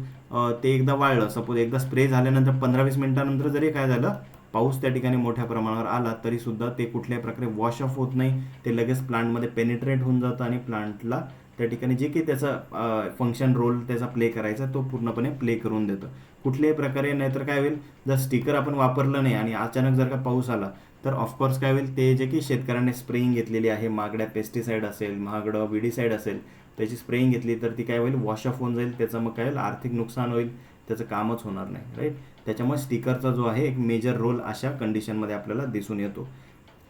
A: ते एकदा वाळलं, सपोज एकदा स्प्रे झाल्यानंतर 15-20 मिनिटानंतर जरी काय झालं, पाऊस त्या ठिकाणी मोठ्या प्रमाणावर आला तरीसुद्धा ते कुठल्याही प्रकारे वॉश ऑफ होत नाही, ते लगेच प्लांटमध्ये पेनिट्रेट होऊन जातं आणि प्लांटला त्या ठिकाणी जे काही त्याचा फंक्शन रोल त्याचा प्ले करायचा तो पूर्णपणे प्ले करून देतं कुठल्याही प्रकारे. नाहीतर काय होईल, जर स्टिकर आपण वापरलं नाही आणि अचानक जर का पाऊस आला तर ऑफकोर्स काय होईल, ते जे की शेतकऱ्याने स्प्रेइंग घेतलेली आहे, महागड्या पेस्टिसाइड असेल, महागडं विडीसाईड असेल, त्याची स्प्रेइंग घेतली तर ती काय होईल, वॉश ऑफ होऊन जाईल, त्याचं मग काय होईल, आर्थिक नुकसान होईल, त्याचं कामच होणार नाही, राईट. त्याच्यामुळे स्टिकरचा जो आहे एक मेजर रोल अशा कंडिशनमध्ये आपल्याला दिसून येतो.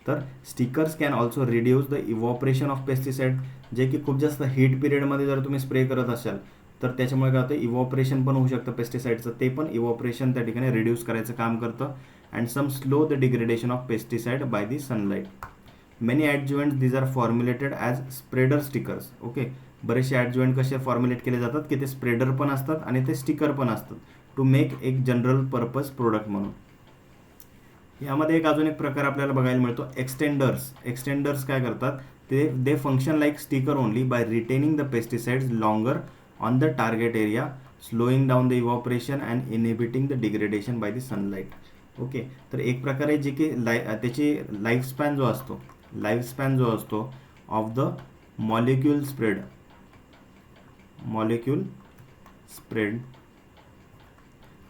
A: तर stickers can also reduce the evaporation of pesticide, जे की खूप जास्त हीट पिरियडमध्ये जर तुम्ही स्प्रे करत असाल तर त्याच्यामुळे काय होतं, इव्हॉपरेशन पण होऊ शकतं पेस्टिसाइडचं, ते पण इव्हॉपरेशन त्या ठिकाणी रिड्यूस करायचं काम करतं. And some slow the degradation of pesticide by the sunlight. Many adjuvants these are formulated as spreader stickers. Okay, बरेचसे ॲडज्युएंट कसे फॉर्म्युलेट केले जातात की ते स्प्रेडर पण असतात आणि ते स्टिकर पण असतात, टू मेक एक जनरल पर्पज प्रोडक्ट म्हणून. यामध्ये एक अजून एक प्रकार आपल्याला बघायला मिळतो, एक्सटेंडर्स. एक्सटेंडर्स काय करतात, they function like sticker only by retaining the pesticides longer on the target area, slowing down the evaporation and inhibiting the degradation by the sunlight. Okay, तर एक प्रकारे जे की त्याची लाईफस्पॅन जो असतो ऑफ द मॉलिक्यूल स्प्रेड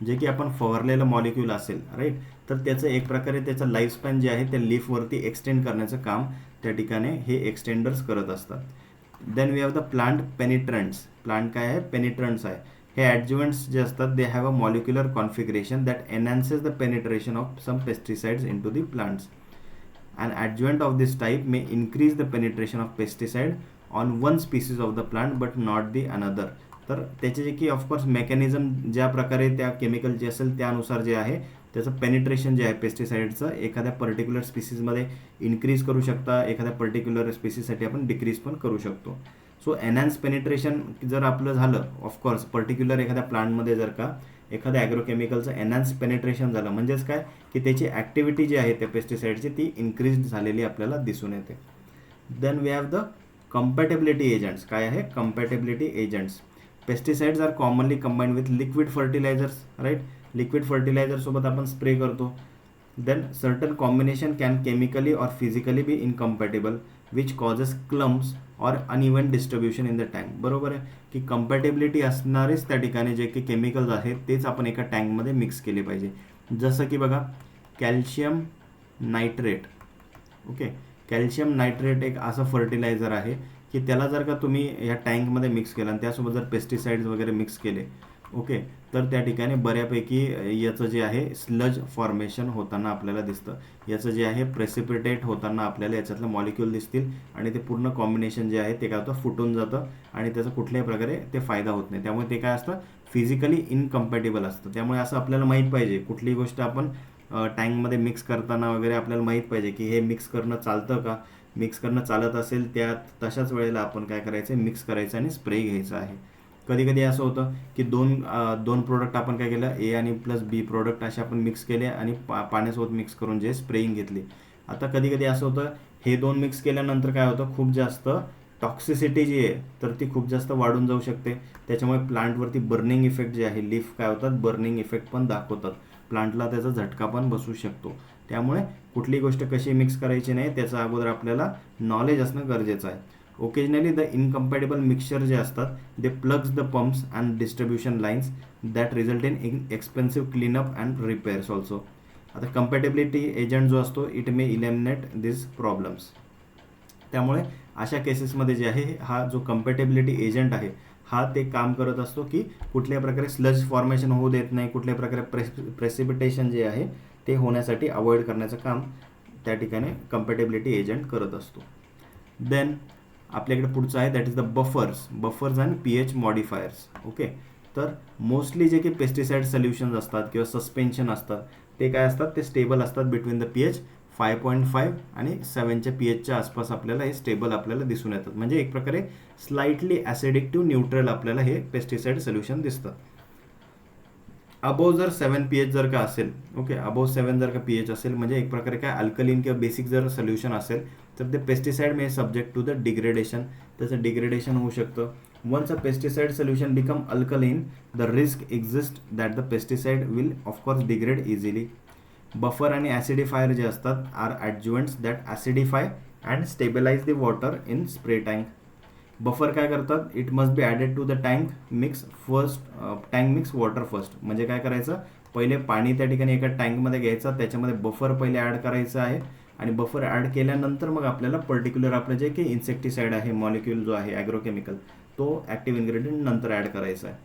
A: जे की आपण फवारलेलं मॉलिक्यूल असेल राईट, तर त्याचं एक प्रकारे त्याचं लाईफस्पॅन जे आहे त्या लीफवरती एक्सटेंड करण्याचं काम त्या ठिकाणी हे एक्सटेंडर्स करत असतात. Then we have the plant penetrants. Plant काय आहे? पेनिट्रंट्स आहे. हे ॲडज्युएंट्स जे असतात they have a molecular configuration that enhances the penetration of some pesticides into the plants. An adjuvant of this type may increase the penetration of pesticide on one species of the plant but not the another. तर त्याचे जे की of course mechanism ज्या प्रकारे त्या केमिकलचे असेल त्यानुसार जे आहे त्याचं पेनिट्रेशन जे आहे पेस्टिसाइडचं एखाद्या पर्टिक्युलर स्पीसीजमध्ये इन्क्रीज करू शकता, एखाद्या पर्टिक्युलर स्पीसीजसाठी आपण डिक्रीज पण करू शकतो. सो एनहान्स पेनिट्रेशन जर आपलं झालं ऑफकोर्स पर्टिक्युलर एखाद्या प्लांटमध्ये जर का एखाद्या ॲग्रोकेमिकलचं एनहान्स पेनिट्रेशन झालं म्हणजेच काय की त्याची ॲक्टिव्हिटी जी आहे त्या पेस्टिसाइडची ती इन्क्रीज झालेली आपल्याला दिसून येते. Then we have the compatibility agents. काय आहे? Compatibility agents. Pesticides are commonly combined with liquid fertilizers right. Liquid फर्टिलायझरसोबत आपण स्प्रे करतो. Then certain combination can chemically or physically be incompatible which causes clumps or uneven distribution in the tank. बरोबर आहे की कंपॅटेबिलिटी असणारेच त्या ठिकाणी जे की केमिकल्स आहेत तेच आपण एका टँकमध्ये मिक्स केले पाहिजे. जसं की बघा calcium nitrate. Okay, calcium nitrate एक असं फर्टिलायझर आहे की त्याला जर का तुम्ही ह्या टँकमध्ये मिक्स केलं आणि त्यासोबत जर पेस्टिसाइड्स वगैरे मिक्स केले ओके तर त्या ठिकाणी बऱ्यापैकी याचं जे आहे स्लज फॉर्मेशन होताना आपल्याला दिसतं. याचं जे आहे प्रेसिपिटेट होताना आपल्याला याच्यातलं मॉलिक्यूल दिसतील आणि ते पूर्ण कॉम्बिनेशन जे आहे ते काय होतं फुटून जातं आणि त्याचा कुठल्याही प्रकारे ते फायदा होत नाही. त्यामुळे ते काय असतं फिजिकली इनकम्पॅटेबल असतं. त्यामुळे असं आपल्याला माहीत पाहिजे कुठलीही गोष्ट आपण टँकमध्ये मिक्स करताना वगैरे आपल्याला माहीत पाहिजे की हे मिक्स करणं चालतं का. मिक्स करणं चालत असेल त्यात तशाच वेळेला आपण काय करायचं मिक्स करायचं आणि स्प्रे घ्यायचं आहे. कधी कधी असं होतं की दोन प्रोडक्ट आपण काय केलं ए आणि प्लस बी प्रोडक्ट असे आपण मिक्स केले आणि पाण्यासोबत मिक्स करून जे स्प्रेइंग घेतली. आता कधी कधी असं होतं हे दोन मिक्स केल्यानंतर काय होतं खूप जास्त टॉक्सिसिटी जी आहे तर ती खूप जास्त वाढून जाऊ शकते. त्याच्यामुळे प्लांटवरती बर्निंग इफेक्ट जे आहे लीफ काय होतात बर्निंग इफेक्ट पण दाखवतात. प्लांटला त्याचा झटका पण बसू शकतो. त्यामुळे कुठली गोष्ट कशी मिक्स करायची नाही त्याचं अगोदर आपल्याला नॉलेज असणं गरजेचं आहे. ओकेजनली द इनकम्पॅटेबल मिक्सचर जे असतात they plugs the pumps and distribution lines that result in expensive cleanup and repairs also. आता कंपॅटेबिलिटी एजंट जो असतो it may eliminate this problems. त्यामुळे अशा केसेसमध्ये जे आहे हा जो कंपॅटेबिलिटी एजंट आहे हा ते काम करत असतो की कुठल्या प्रकारे स्लज फॉर्मेशन होऊ देत नाही, कुठल्या प्रकारे प्रेसिपिटेशन जे आहे ते होण्यासाठी अवॉइड करण्याचं काम त्या ठिकाणी कंपॅटेबिलिटी एजंट करत असतो. देन आपल्याकडे पुढचं आहे that is the buffers and pH modifiers. Okay, तर मोस्टली जे की पेस्टिसाइड सोल्युशन्स असतात किंवा सस्पेन्शन असतात ते काय असतात ते स्टेबल असतात बिटवीन द pH 5.5 आणि 7च्या pHच्या आसपास आपल्याला हे स्टेबल आपल्याला दिसून येतात. म्हणजे एक प्रकारे स्लाइटली ॲसिडिक टू न्यूट्रल आपल्याला हे पेस्टिसाइड सोल्युशन दिसतं. अबोव जर 7 pH जर का असेल ओके अबोव 7 जर का pH असेल म्हणजे एक प्रकारे काय अल्कलीन किंवा बेसिक जर सोल्युशन असेल तर ते pesticide may subject to the degradation. त्याचं डिग्रेडेशन होऊ शकतं. Once a pesticide solution become alkaline the risk exist that the pesticide will of course degrade easily. Buffer आणि ॲसिडिफायर जे असतात are adjuvants that acidify and stabilize the water in spray tank. Buffer काय करतात it must be added to the tank mix water first. म्हणजे काय करायचं पहिले पाणी त्या ठिकाणी एका टँकमध्ये घ्यायचं त्याच्यामध्ये बफर पहिले ॲड करायचं आहे आणि बफर ॲड केल्यानंतर मग आपल्याला पर्टिक्युलर आपलं जे की इन्सेक्टिसाइड आहे मॉलिक्यूल जो आहे ॲग्रोकेमिकल तो ॲक्टिव्ह इन्ग्रेडियंट नंतर ॲड करायचा आहे.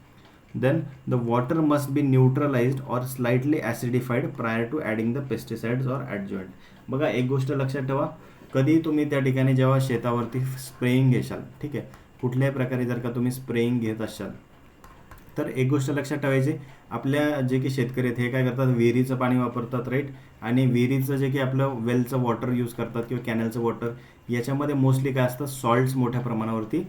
A: Then the water must be neutralized or slightly acidified prior to adding the pesticides or adjuvant. बघा एक गोष्ट लक्षात ठेवा कधी तुम्ही त्या ठिकाणी जेव्हा शेतावरती स्प्रेइंग घेशाल ठीक आहे कुठल्याही प्रकारे जर का तुम्ही स्प्रेइंग घेत असाल तर एक गोष्ट लक्षात ठेवायची आपल्या जे की शेतकरी आहेत हे काय करतात विहिरीचं पाणी वापरतात राईट आणि विहिरीचं जे की आपलं वेलचं वॉटर यूज करतात किंवा कॅनलचं वॉटर याच्यामध्ये मोस्टली काय असतं सॉल्ट्स मोठ्या प्रमाणावरती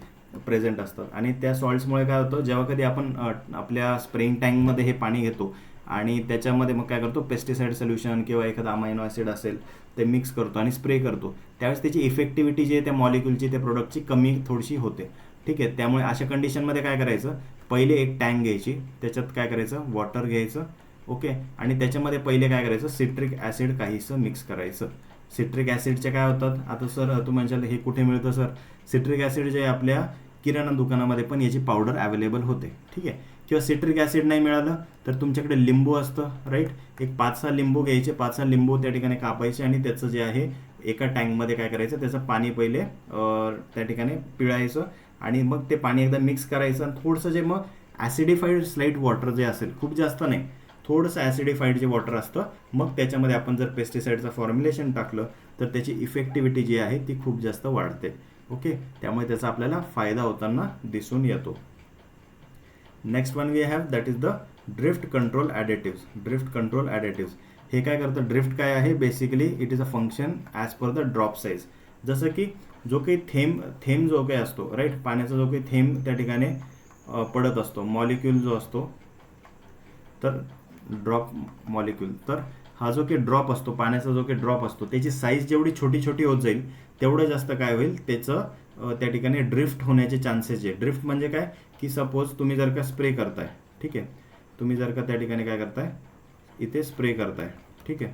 A: प्रेझेंट असतात आणि त्या सॉल्ट्समुळे काय होतं जेव्हा कधी आपण आपल्या स्प्रेइंग टँकमध्ये हे पाणी घेतो आणि त्याच्यामध्ये मग काय करतो पेस्टिसाइड सोल्युशन किंवा एखादा अमायनो ॲसिड असेल ते मिक्स करतो आणि स्प्रे करतो त्यावेळेस त्याची इफेक्टिव्हिटी जी आहे त्या मॉलिक्यूलची त्या प्रोडक्टची कमी थोडीशी होते. ठीक आहे, त्यामुळे अशा कंडिशनमध्ये काय करायचं पहिले एक टँक घ्यायची त्याच्यात काय करायचं वॉटर घ्यायचं ओके आणि त्याच्यामध्ये पहिले काय करायचं सिट्रिक ॲसिड काहीसं मिक्स करायचं. सिट्रिक ॲसिडचे काय होतात आता सर तू म्हणशाल हे कुठे मिळतं सर सिट्रिक ॲसिड जे आपल्या किराणा दुकानामध्ये पण याची पावडर अवेलेबल होते. ठीक आहे, किंवा सिट्रिक ॲसिड नाही मिळालं तर तुमच्याकडे लिंबू असतं, राईट. एक 5-6 लिंबू घ्यायचे, 5-6 लिंबू त्या ठिकाणी कापायचे आणि त्याचं जे आहे एका टँकमध्ये काय करायचं, त्याचं पाणी पहिले त्या ठिकाणी पिळायचं आणि मग ते पाणी एकदा मिक्स करायचं आणि थोडंसं जे मग ॲसिडिफाईड स्लाईट वॉटर जे असेल, खूप जास्त नाही, थोडंसं ॲसिडिफाईड जे वॉटर असतं, मग त्याच्यामध्ये आपण जर पेस्टिसाईडचं फॉर्म्युलेशन टाकलं तर त्याची इफेक्टिव्हिटी जी आहे ती खूप जास्त वाढते. ओके, त्यामुळे त्याचा आपल्याला फायदा होताना दिसून येतो. Next one we have that is the drift control additives. Drift control additives हे काय करतं, ड्रिफ्ट काय आहे, basically it is a function as per the drop size. जसं की जो काही थेंब जो काही असतो, राईट, पाण्याचा जो काही थेंब त्या ठिकाणी पडत असतो, मॉलिक्यूल जो असतो, तर ड्रॉप मॉलिक्यूल, तर हा जो काही ड्रॉप असतो, पाण्याचा जो काही ड्रॉप असतो, त्याची साईज जेवढी छोटी छोटी होत जाईल तेवढं जास्त काय होईल, त्याचं त्या ठिकाणी ड्रिफ्ट होण्याचे चान्सेस आहे. ड्रिफ्ट म्हणजे काय, की सपोज तुम्ही जर का स्प्रे करताय, ठीक आहे, तुम्ही जर का त्या ठिकाणी काय करताय, इथे स्प्रे करताय, ठीक आहे,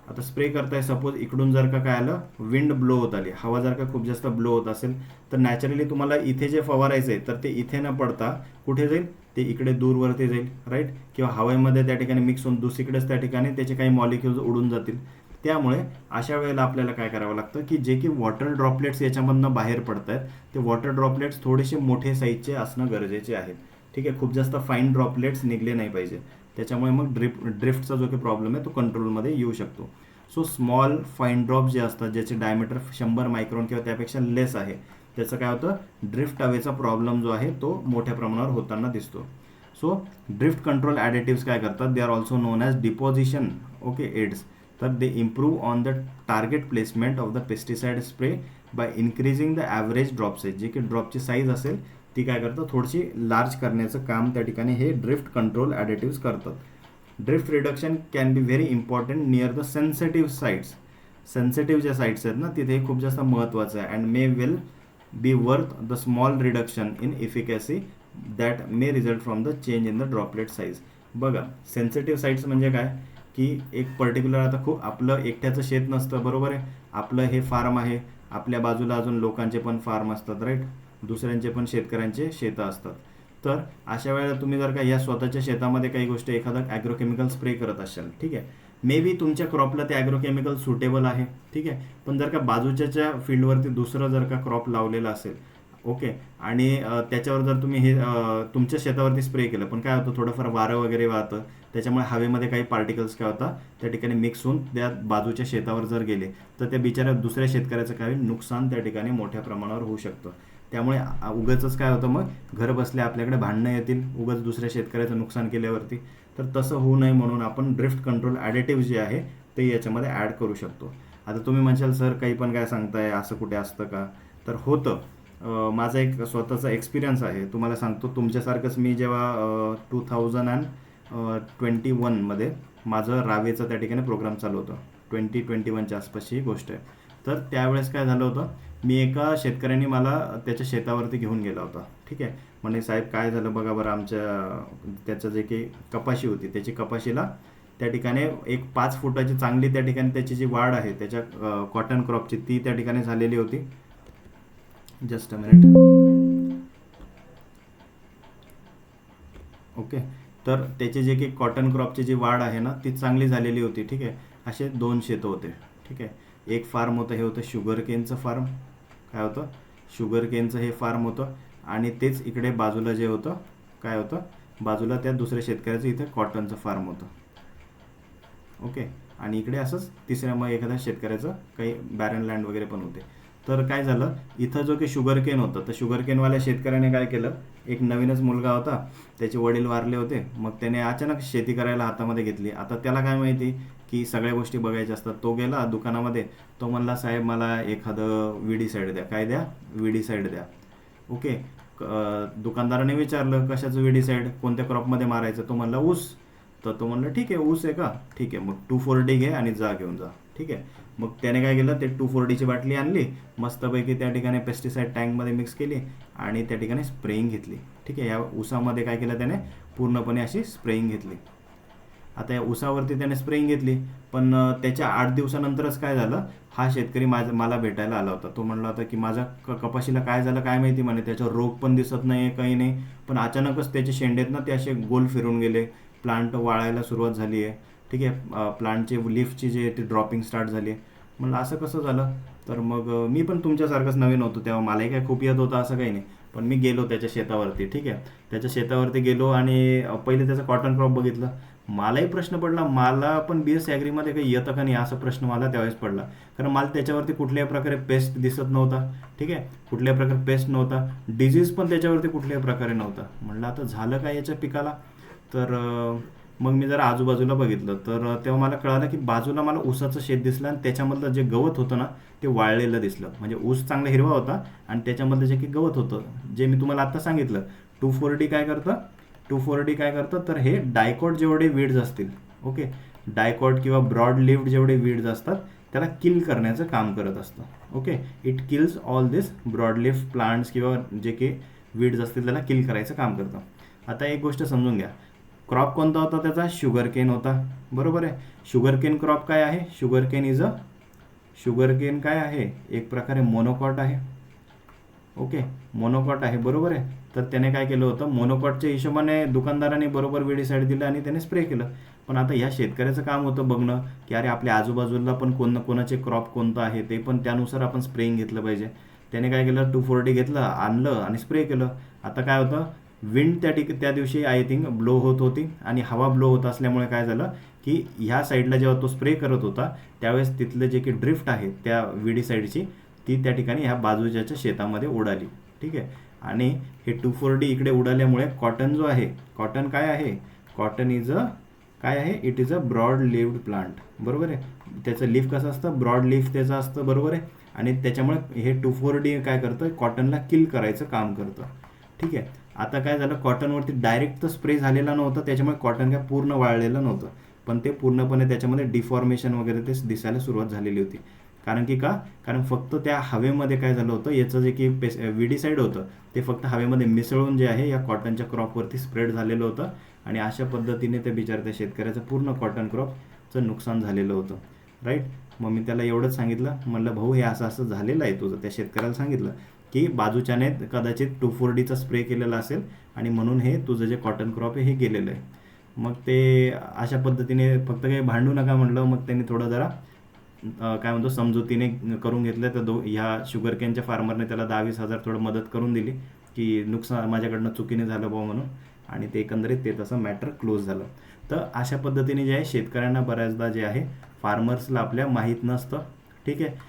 A: आता स्प्रे करताय, सपोज इकडून जर का काय आलं, विंड ब्लो होत आली, हवा जर का खूप जास्त ब्लो होत असेल तर नॅचरली तुम्हाला इथे जे फवारायचं आहे तर ते इथे न पडता कुठे जाईल, ते इकडे दूरवरती जाईल, राईट, किंवा हवेमध्ये त्या ठिकाणी मिक्स होऊन दुसरीकडेच त्या ठिकाणी त्याचे काही मॉलिक्युल्स उडून जातील. त्यामुळे अशा वेळेला आपल्याला काय करावं लागतं, की जे की वॉटर ड्रॉपलेट्स याच्यामधनं बाहेर पडत आहेत ते वॉटर ड्रॉपलेट्स थोडेसे मोठे साईजचे असणं गरजेचे आहे, ठीक आहे, खूप जास्त फाईन ड्रॉपलेट्स निघले नाही पाहिजे. त्याच्यामुळे मग ड्रिफ्टचा जो काही प्रॉब्लेम आहे तो कंट्रोलमध्ये येऊ शकतो. सो स्मॉल फाईन ड्रॉप जे असतात, ज्याचे डायमीटर 100 मायक्रॉन किंवा त्यापेक्षा लेस आहे, त्याचं काय होतं, ड्रिफ्ट हवेचा प्रॉब्लेम जो आहे तो मोठ्या प्रमाणावर होताना दिसतो. सो ड्रिफ्ट कंट्रोल ॲडिटिव्स काय करतात, they are also known as deposition, okay, aids. तर they improve on the target placement of the pesticide spray by increasing the average drop size. जी की ड्रॉपची साईज असेल ती काय करतात, थोडीशी लार्ज करण्याचं काम त्या ठिकाणी हे ड्रिफ्ट कंट्रोल ॲडिटिव्स करतात. Drift reduction can be very important near the sensitive sites. Sensitive ज्या साईट्स आहेत ना तिथे खूप जास्त महत्त्वाचं आहे. And may will be worth the small reduction in efficacy that may result from the change in the droplet size. बघा, sensitive sites म्हणजे काय, की एक पर्टिक्युलर, आता खूप आपलं एकट्याचं शेत नसतं, बरोबर आहे, आपलं हे फार्म आहे, आपल्या बाजूला अजून लोकांचे पण फार्म असतात, राईट, दुसऱ्यांचे पण शेतकऱ्यांचे शेतं असतात. तर अशा वेळेला तुम्ही जर का या स्वतःच्या शेतामध्ये काही गोष्टी, एखादा ॲग्रोकेमिकल स्प्रे करत असाल, ठीक आहे, मे बी तुमच्या क्रॉपला ते ॲग्रोकेमिकल सुटेबल आहे, ठीक आहे, पण जर का बाजूच्या फील्डवरती दुसरं जर का क्रॉप लावलेलं असेल, ओके, आणि त्याच्यावर जर तुम्ही हे तुमच्या शेतावरती स्प्रे केलं, पण काय होतं, थोडंफार वारं वगैरे वाहतं, त्याच्यामुळे हवेमध्ये काही पार्टिकल्स काय होतात त्या ठिकाणी मिक्स होऊन त्या बाजूच्या शेतावर जर गेले तर त्या बिचाऱ्या दुसऱ्या शेतकऱ्याचं काही नुकसान त्या ठिकाणी मोठ्या प्रमाणावर होऊ शकतं. त्यामुळे उगाचच काय होतं, मग घर बसल्या आपल्याकडे भांडणं येतील उगाच दुसऱ्या शेतकऱ्याचं नुकसान केल्यावरती. तर तसं होऊ नये म्हणून आपण ड्रिफ्ट कंट्रोल ॲडिटिव्ह जे आहे ते याच्यामध्ये ॲड करू शकतो. आता तुम्ही म्हणशाल सर काही पण काय सांगताय, असं कुठे असतं का, तर होतं. माझा एक स्वतःचा एक्सपिरियन्स आहे, तुम्हाला सांगतो. तुमच्यासारखंच मी जेव्हा 2021मध्ये माझं रावेचं त्या ठिकाणी प्रोग्राम चालू होतं, 2021च्या आसपासची ही गोष्ट आहे. तर त्यावेळेस काय झालं होतं, मी एका शेतकऱ्यांनी मला त्याच्या शेतावरती घेऊन गेला होता, ठीक आहे, म्हणे साहेब काय झालं बघा बरं, आमच्या त्याचं जे काही कपाशी होती त्याची कपाशीला त्या ठिकाणी एक 5 फुटाची चांगली त्या ठिकाणी त्याची जी वाढ आहे त्याच्या कॉटन क्रॉपची ती त्या ठिकाणी झालेली होती. Just a minute. ओके, तर त्याचे जे काही कॉटन क्रॉपची जी वाढ आहे ना ती चांगली झालेली होती, ठीक आहे. असे 2 शेतं होते, ठीक आहे. एक फार्म होतं, हे होतं शुगर केनचं फार्म, काय होतं, शुगर केनचं हे फार्म होतं, आणि तेच इकडे बाजूला जे होतं काय होतं, बाजूला त्या दुसऱ्या शेतकऱ्याचं इथे कॉटनचं फार्म होतं, ओके, आणि इकडे असंच तिसऱ्या मग एखाद्या शेतकऱ्याचं काही बॅरन लँड वगैरे पण होते. तर काय झालं, इथं जो की शुगर केन होतं, तर शुगर केनवाल्या शेतकऱ्याने काय केलं, एक नवीनच मुलगा होता, त्याचे वडील वारले होते, मग त्याने अचानक शेती करायला हातामध्ये घेतली. आता त्याला काय माहिती की सगळ्या गोष्टी बघायच्या असतात. तो गेला दुकानामध्ये, तो म्हणला साहेब मला एखादं विडीसाईड द्या. काय द्या, विडीसाईड द्या. ओके, दुकानदाराने विचारलं कशाचं विडीसाईड, कोणत्या क्रॉपमध्ये मारायचं, तो म्हणला ऊस. तर तो म्हणलं ठीक आहे, ऊस आहे का, ठीक आहे, मग 2,4-D घे आणि जा घेऊन जा, ठीक आहे. मग त्याने काय केलं, ते 2,4-Dची बाटली आणली, मस्तपैकी त्या ठिकाणी पेस्टिसाईड टँकमध्ये मिक्स केली आणि त्या ठिकाणी स्प्रेइंग घेतली, ठीक आहे. या ऊसामध्ये काय केलं त्याने, पूर्णपणे अशी स्प्रेइंग घेतली. आता या ऊसावरती त्याने स्प्रेइंग घेतली, पण त्याच्या 8 दिवसानंतरच काय झालं, हा शेतकरी मला भेटायला आला होता. तो म्हणला होता की माझा कपाशीला काय झालं काय माहिती म्हणे, त्याच्यावर रोग पण दिसत नाही काही नाही, पण अचानकच त्याचे शेंडेत ना ते असे गोल फिरून गेले, प्लांट वाळायला सुरुवात झाली आहे, ठीक आहे, प्लांटचे लीफची जे ते ड्रॉपिंग स्टार्ट झाली आहे. म्हणलं असं कसं झालं. तर मग मी पण तुमच्यासारखंच नवीन होतो तेव्हा, मलाही काय खूप येत होतं असं काही नाही, पण मी गेलो त्याच्या शेतावरती, ठीक आहे, त्याच्या शेतावरती गेलो आणि पहिले त्याचं कॉटन क्रॉप बघितलं. मलाही प्रश्न पडला, मला पण BSc ॲग्रीमध्ये काही येतं का नाही असा प्रश्न मला त्यावेळेस पडला, कारण मला त्याच्यावरती कुठल्याही प्रकारे पेस्ट दिसत नव्हता, ठीक आहे, कुठल्याही प्रकारे पेस्ट नव्हता, डिझीज पण त्याच्यावरती कुठल्याही प्रकारे नव्हता. म्हणलं आता झालं काय याच्या पिकाला. तर मग मी जरा आजूबाजूला बघितलं, तर तेव्हा मला कळालं की बाजूला मला ऊसाचं शेत दिसलं आणि त्याच्यामधलं जे गवत होतं ना ते वाळलेलं दिसलं. म्हणजे ऊस चांगला हिरवा होता आणि त्याच्यामधलं जे की गवत होतं, जे मी तुम्हाला आत्ता सांगितलं 2,4-D काय करतं, 2,4-D काय करतं, तर हे डायकॉट जेवढे वीड्स असतील, ओके, डायकॉट किंवा ब्रॉड लिव्ड जेवढे वीड्स असतात त्याला किल करण्याचं काम करत असतं. Okay, it kills all this broad leaved plants किंवा जे की वीड्स असतील त्याला किल करायचं काम करतं. आता एक गोष्ट समजून घ्या, क्रॉप कोणता होता त्याचा, शुगर केन होता, बरोबर आहे. शुगर केन क्रॉप काय आहे, शुगर केन काय आहे, एक प्रकारे मोनोकॉट आहे. ओके, मोनोकॉट आहे, बरोबर आहे. तर त्याने काय केलं होतं, मोनोकॉटच्या हिशोबाने दुकानदाराने बरोबर वेडीसाईड दिलं आणि त्याने स्प्रे केलं. पण आता ह्या शेतकऱ्याचं काम होतं बघणं की अरे आपल्या आजूबाजूला पण कोणाचे क्रॉप कोणतं आहे ते पण त्यानुसार आपण स्प्रेइंग घेतलं पाहिजे. त्याने काय केलं, 2,4-D घेतलं, आणलं आणि स्प्रे केलं. आता काय होतं, विंड त्या दिवशी आय थिंक ब्लो होत होती आणि हवा ब्लो होत असल्यामुळे काय झालं की ह्या साईडला जेव्हा तो स्प्रे करत होता त्यावेळेस तिथले जे की ड्रिफ्ट आहे त्या विडी साईडची ती त्या ठिकाणी ह्या बाजूच्या शेतामध्ये उडाली, ठीक आहे. आणि हे 2,4-D इकडे उडाल्यामुळे कॉटन जो आहे, कॉटन काय आहे, कॉटन इज अ काय आहे, it is a broad leaved plant, बरोबर आहे. त्याचं लीफ कसं असतं, ब्रॉड लीफ त्याचं असतं, बरोबर आहे. आणि त्याच्यामुळे हे 2,4-D काय करतं, कॉटनला किल करायचं काम करतं, ठीक आहे. आता काय झालं, कॉटनवरती डायरेक्ट तर स्प्रे झालेला नव्हता, त्याच्यामुळे कॉटन काय पूर्ण वाळलेलं नव्हतं, पण ते पूर्णपणे त्याच्यामध्ये डिफॉर्मेशन वगैरे ते दिसायला सुरुवात झालेली होती. कारण फक्त त्या हवेमध्ये काय झालं होतं, याचं जे की विडीसाईड होतं ते फक्त हवेमध्ये मिसळून जे आहे या कॉटनच्या क्रॉपवरती स्प्रेड झालेलं होतं आणि अशा पद्धतीने त्या बिचाऱ्या शेतकऱ्याचं पूर्ण कॉटन क्रॉपचं नुकसान झालेलं होतं, राईट. मग मी त्याला एवढंच सांगितलं, म्हणलं भाऊ हे असं असं झालेलं आहे तुझं, त्या शेतकऱ्याला सांगितलं की बाजूच्याने कदाचित 2,4-Dचा स्प्रे केलेला असेल आणि म्हणून हे तुझं जे कॉटन क्रॉप आहे हे गेलेलं आहे. मग ते अशा पद्धतीने फक्त काही भांडू नका म्हटलं. मग त्यांनी थोडं जरा काय म्हणतो समजुतीने करून घेतलं. तर ह्या शुगर केनच्या फार्मरने त्याला 10-20 हजार थोडं मदत करून दिली की नुकसान माझ्याकडनं चुकीने झालं भाऊ म्हणून, आणि ते एकंदरीत ते तसं मॅटर क्लोज झालं. तर अशा पद्धतीने जे आहे शेतकऱ्यांना बऱ्याचदा जे आहे फार्मर्सला आपल्या माहीत नसतं, ठीक आहे.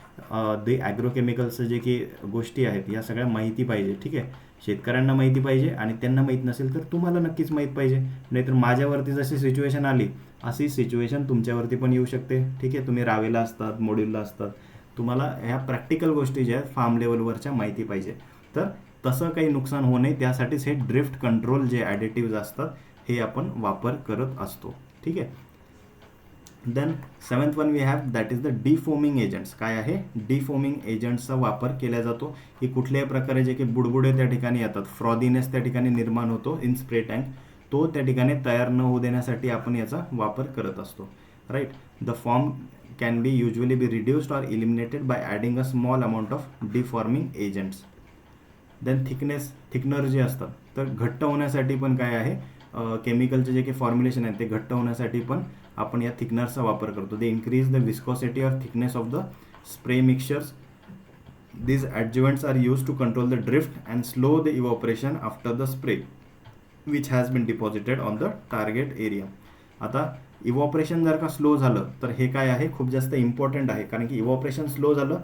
A: ते ॲग्रोकेमिकल्सचं जे की गोष्टी आहेत या सगळ्या माहिती पाहिजे, ठीक आहे. शेतकऱ्यांना माहिती पाहिजे आणि त्यांना माहीत नसेल तर तुम्हाला नक्कीच माहीत पाहिजे. नाहीतर माझ्यावरती जशी सिच्युएशन आली अशी सिच्युएशन तुमच्यावरती पण येऊ शकते, ठीक आहे. तुम्ही रावेला असतात, मॉड्यूलला असतात, तुम्हाला ह्या प्रॅक्टिकल गोष्टी ज्या आहेत फार्म लेवलवरच्या माहिती पाहिजे. तर तसं काही नुकसान होऊ नये त्यासाठीच हे ड्रिफ्ट कंट्रोल जे ॲडिटिव्ज असतात हे आपण वापर करत असतो, ठीक आहे. Then 7th one we have that is the defoaming agents. काय आहे, डिफोमिंग एजंट्सचा वापर केला जातो की कुठल्याही प्रकारे जे की बुडबुडे त्या ठिकाणी येतात, फ्रॉदीनेस त्या ठिकाणी निर्माण होतो इन स्प्रे टँक, तो त्या ठिकाणी तयार न होऊ देण्यासाठी आपण याचा वापर करत असतो, right. The foam can be usually be reduced or eliminated by adding a small amount of defoaming agents. Then thickener जे असतात तर घट्ट होण्यासाठी पण काय आहे, केमिकलचे जे काही फॉर्म्युलेशन आहे ते घट्ट होण्यासाठी पण आपण या थिकनर्सचा वापर करतो. They increase the viscosity or thickness of the spray mixtures. These adjuvants are used to control the drift and slow the evaporation after the spray which has been deposited on the target area. आता evaporation जर का slow झालं तर हे काय आहे, खूप जास्त इम्पॉर्टंट आहे. कारण की इव्हॉपरेशन स्लो झालं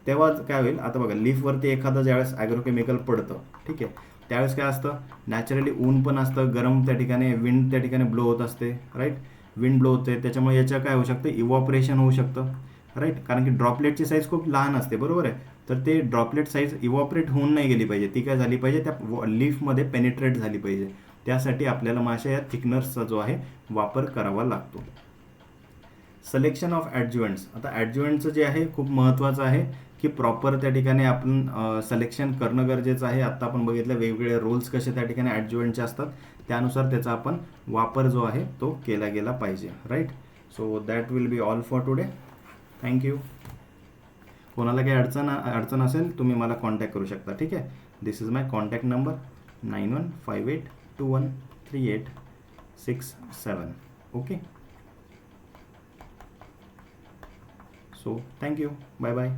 A: तेव्हा काय होईल, आता बघा लीफवरती एखादं ज्यावेळेस ॲग्रोकेमिकल पडतं, ठीक आहे, त्यावेळेस काय असतं, नॅचरली ऊन पण असतं, गरम त्या ठिकाणी, विंड त्या ठिकाणी ब्लो होत असते, राईट. विंड ब्लो होते त्याच्यामुळे याच्या काय होऊ शकतं, इव्हॉपरेशन होऊ शकतं, राईट. कारण की ड्रॉपलेटची साईज खूप लहान असते, बरोबर आहे. तर ते ड्रॉपलेट साईज इव्हॉपरेट होऊन नाही गेली पाहिजे, ती काय झाली पाहिजे, त्या लीफमध्ये पेनिट्रेट झाली पाहिजे. त्यासाठी आपल्याला माशा या थिकनर्सचा जो आहे वापर करावा लागतो. Selection of adjuvants. आता ॲडज्युएंटचं जे आहे खूप महत्त्वाचं आहे की प्रॉपर त्या ठिकाणी आपण सिलेक्शन करणं गरजेचं आहे. आत्ता आपण बघितलं वेगवेगळे रोल्स कसे त्या ठिकाणी ॲडज्युएंटचे असतात त्यानुसार त्याचा आपण वापर जो आहे तो केला गेला पाहिजे. Right. So that will be all for today. Thank you. कोणाला काही अडचण असेल तुम्ही मला कॉन्टॅक्ट करू शकता. ठीक आहे. This is my contact number 9158213867. Okay. So thank you. Bye bye.